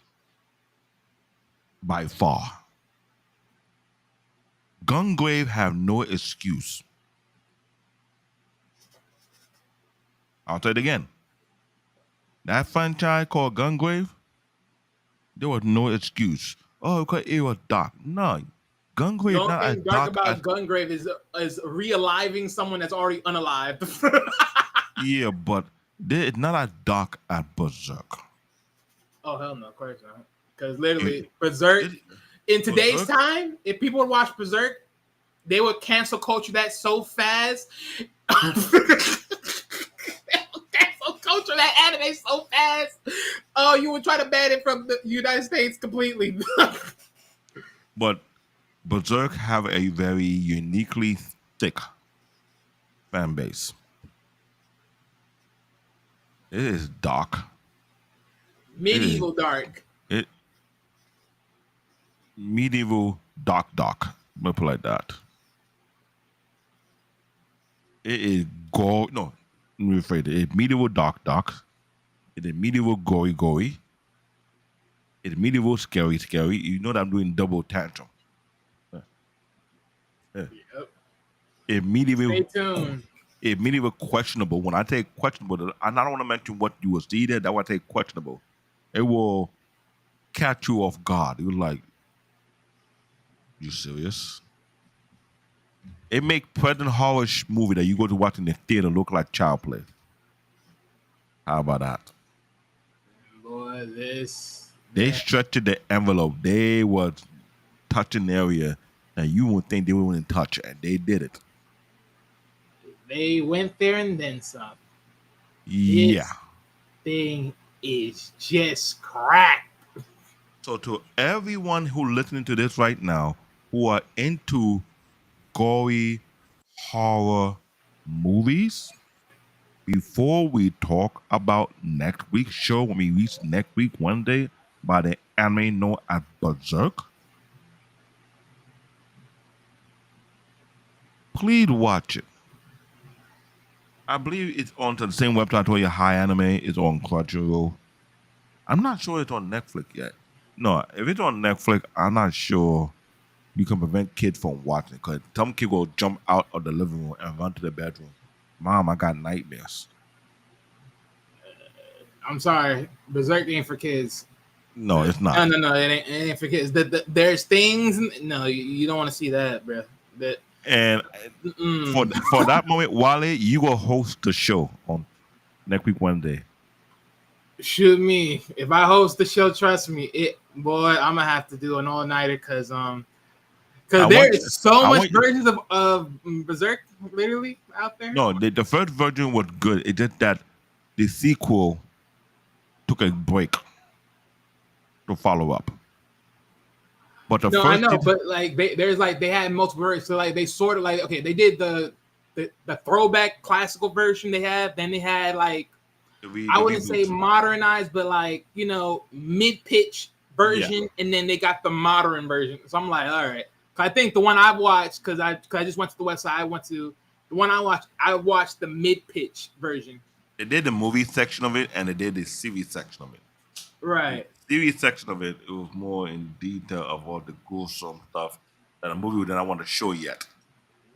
B: by far. Gungrave have no excuse. I'll say it again. That franchise called Gungrave, there was no excuse. Oh, because it was dark. No, Gungrave
D: the
B: not
D: only
B: as
D: thing dark
B: dark as
D: about Gungrave is realiving someone that's already unalive.
B: yeah, but it's not as dark as Berserk.
D: Oh hell no, of course not. Because literally, Berserk in today's time, if people would watch Berserk, they would cancel culture that so fast. Cancel culture that anime so fast. Oh, you would try to ban it from the United States completely.
B: But Berserk have a very uniquely thick fan base. It is dark.
D: Medieval dark.
B: Medieval Doc. Let me put it like that. It is go no. Let me rephrase it. It's medieval Doc. It is medieval gory. It's medieval scary. You know that I'm doing double tantrum. Uh, uh.
D: Yep.
B: It medieval.
D: Stay tuned.
B: It medieval questionable. When I take questionable, I don't want to mention what you will see there. That why I take questionable. It will catch you off guard. You're like, you serious? It make present horror movie that you go to watch in the theater look like child play. How about that?
D: Boy,
B: They stretched the envelope. They was touching the area that you would think they wouldn't touch, and they did it.
D: they went there and then some.
B: Yeah.
D: This thing is just crack.
B: So to everyone who listening to this right now, who are into gory horror movies, before we talk about next week's show, when we reach next week Wednesday, by the anime known as Berserk, please watch it. I believe it's on the same website where your high anime is on Crunchyroll. I'm not sure it's on Netflix yet. No, if it's on Netflix, I'm not sure you can prevent kids from watching, because some kid will jump out of the living room and run to the bedroom. Mom, I got nightmares.
D: I'm sorry, Berserk ain't for kids.
B: No, it's not.
D: No, it ain't for kids. There's things. No, you don't want to see that, bro. That
B: And for that moment, Wale, you will host the show on next week Wednesday.
D: shoot me. If I host the show, trust me, I'm gonna have to do an all nighter because there's so much versions of Berserk literally out there.
B: No, the first version was good. It's just that the sequel took a break to follow up. But the first
D: I know, but like they had multiple versions. So like they sort of like they did the throwback classical version they have. Then they had like I wouldn't say modernized, but like mid pitch version, and then they got the modern version. So I'm like, all right. I think the one I've watched because I just went to the website. I went to the one I watched. I watched the mid pitch version.
B: They did the movie section of it, and they did the series section of it.
D: Right.
B: The series section of it was more in detail of all the gruesome stuff that a movie that I want to show yet.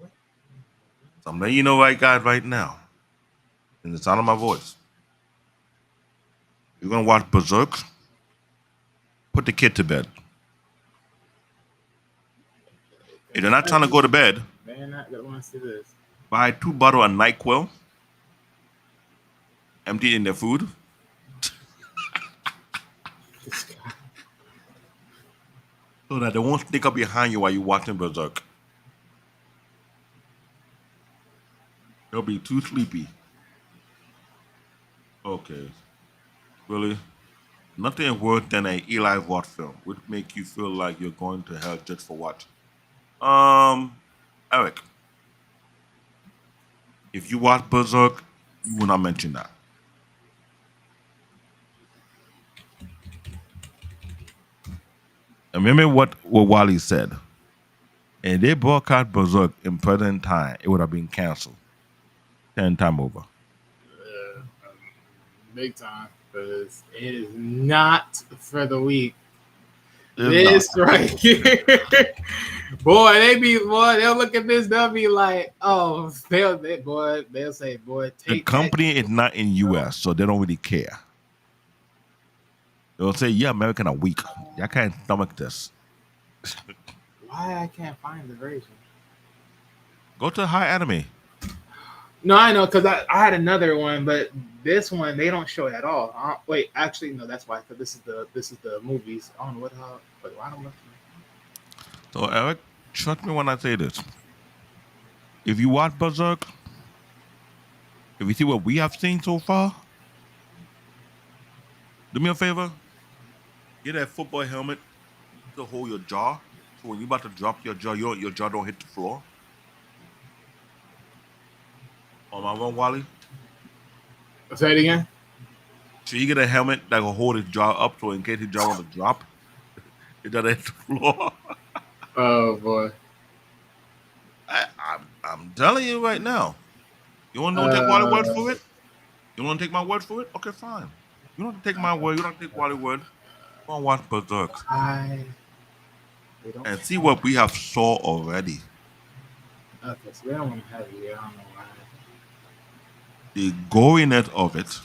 B: So I'm letting you know right, guys, right now, in the sound of my voice. You're gonna watch Berserk. Put the kid to bed. If they're not trying to go to bed,
D: they're not gonna want to see this.
B: Buy 2 bottles of NyQuil. Empty in their food. So that they won't sneak up behind you while you're watching Berserk. They'll be too sleepy. Okay. Really? Nothing worse than an Eli Roth film, which make you feel like you're going to hell just for watching. Eric, if you watch Berserk, you will not mention that. And remember what Wally said. And they broadcast Berserk in present time, it would have been canceled 10 times over.
D: Big time, because it is not for the weak.
B: It's
D: this not. Right here, they'll look at this, they'll be like, oh, they'll say, boy, take
B: the company is not in US, so they don't really care. They'll say, yeah, American are weak. I can't stomach this.
D: Why I can't find the version?
B: Go to High Anime.
D: No, I know, because I had another one, but this one they don't show it at all. Wait, actually, no, that's why. Because this is the movies. I don't know I don't know.
B: So Eric, trust me when I say this. If you watch Berserk, if you see what we have seen so far, do me a favor. Get that football helmet to hold your jaw. So when you're about to drop your jaw, your jaw don't hit the floor. Am I wrong, Wally?
D: Say it again.
B: So you get a helmet that will hold his jaw up, so in case his jaw want to drop, it doesn't hit the floor.
D: Oh boy.
B: I'm telling you right now. You want to take Wally word for it? You want to take my word for it? Okay, fine. You don't have to take my word. You don't have to take Wally word. Go and watch Berserk
D: I. They don't
B: and see what we have saw already.
D: Okay, so they don't want to have you. I don't know why.
B: The goriness of it,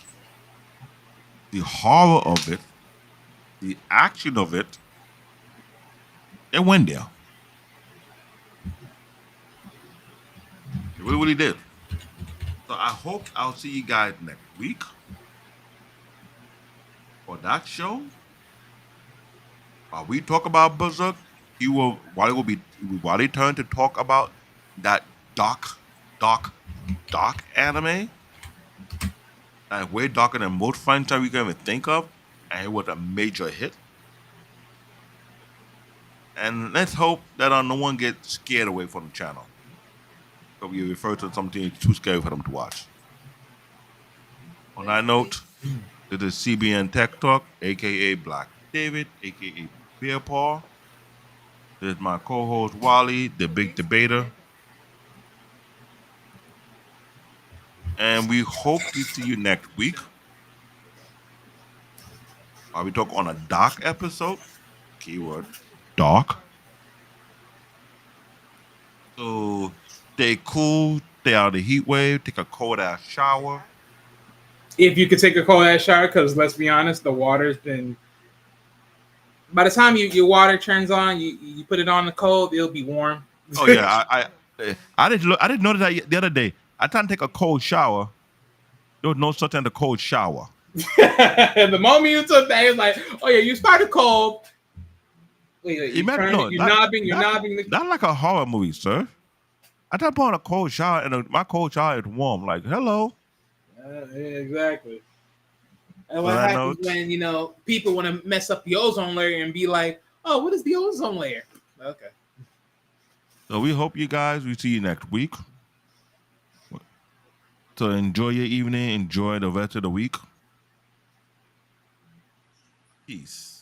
B: the horror of it, the action of it. It went there. It really, really did. So I hope I'll see you guys next week for that show. While we talk about Berserk, Wally turn to talk about that dark, dark anime. And way darker than most franchise we can even think of. And it was a major hit. And let's hope that no one gets scared away from the channel. So we refer to something too scary for them to watch. On that note, this is CBN Tech Talk, aka Black David, aka Beer Paw. This is my co-host Wally, the big debater. And we hope to see you next week. While we talk on a dark episode. Keyword dark. So stay cool, stay out of the heat wave, take a cold ass shower.
D: If you could take a cold ass shower, because let's be honest, the water's been. By the time your water turns on, you put it on the cold, it'll be warm.
B: Oh yeah, I didn't notice that the other day. I tried to take a cold shower. There was no such thing as a cold shower.
D: The moment you took that, it's like, oh yeah, you started cold. Wait, you're nodding.
B: That's like a horror movie, sir. I tried to put on a cold shower, and my cold shower is warm. Like, hello.
D: Yeah, exactly. And what
B: On that
D: happens
B: note,
D: when people want to mess up the ozone layer and be like, oh, what is the ozone layer? Okay.
B: so we hope you guys. We see you next week. So enjoy your evening. Enjoy the rest of the week. Peace.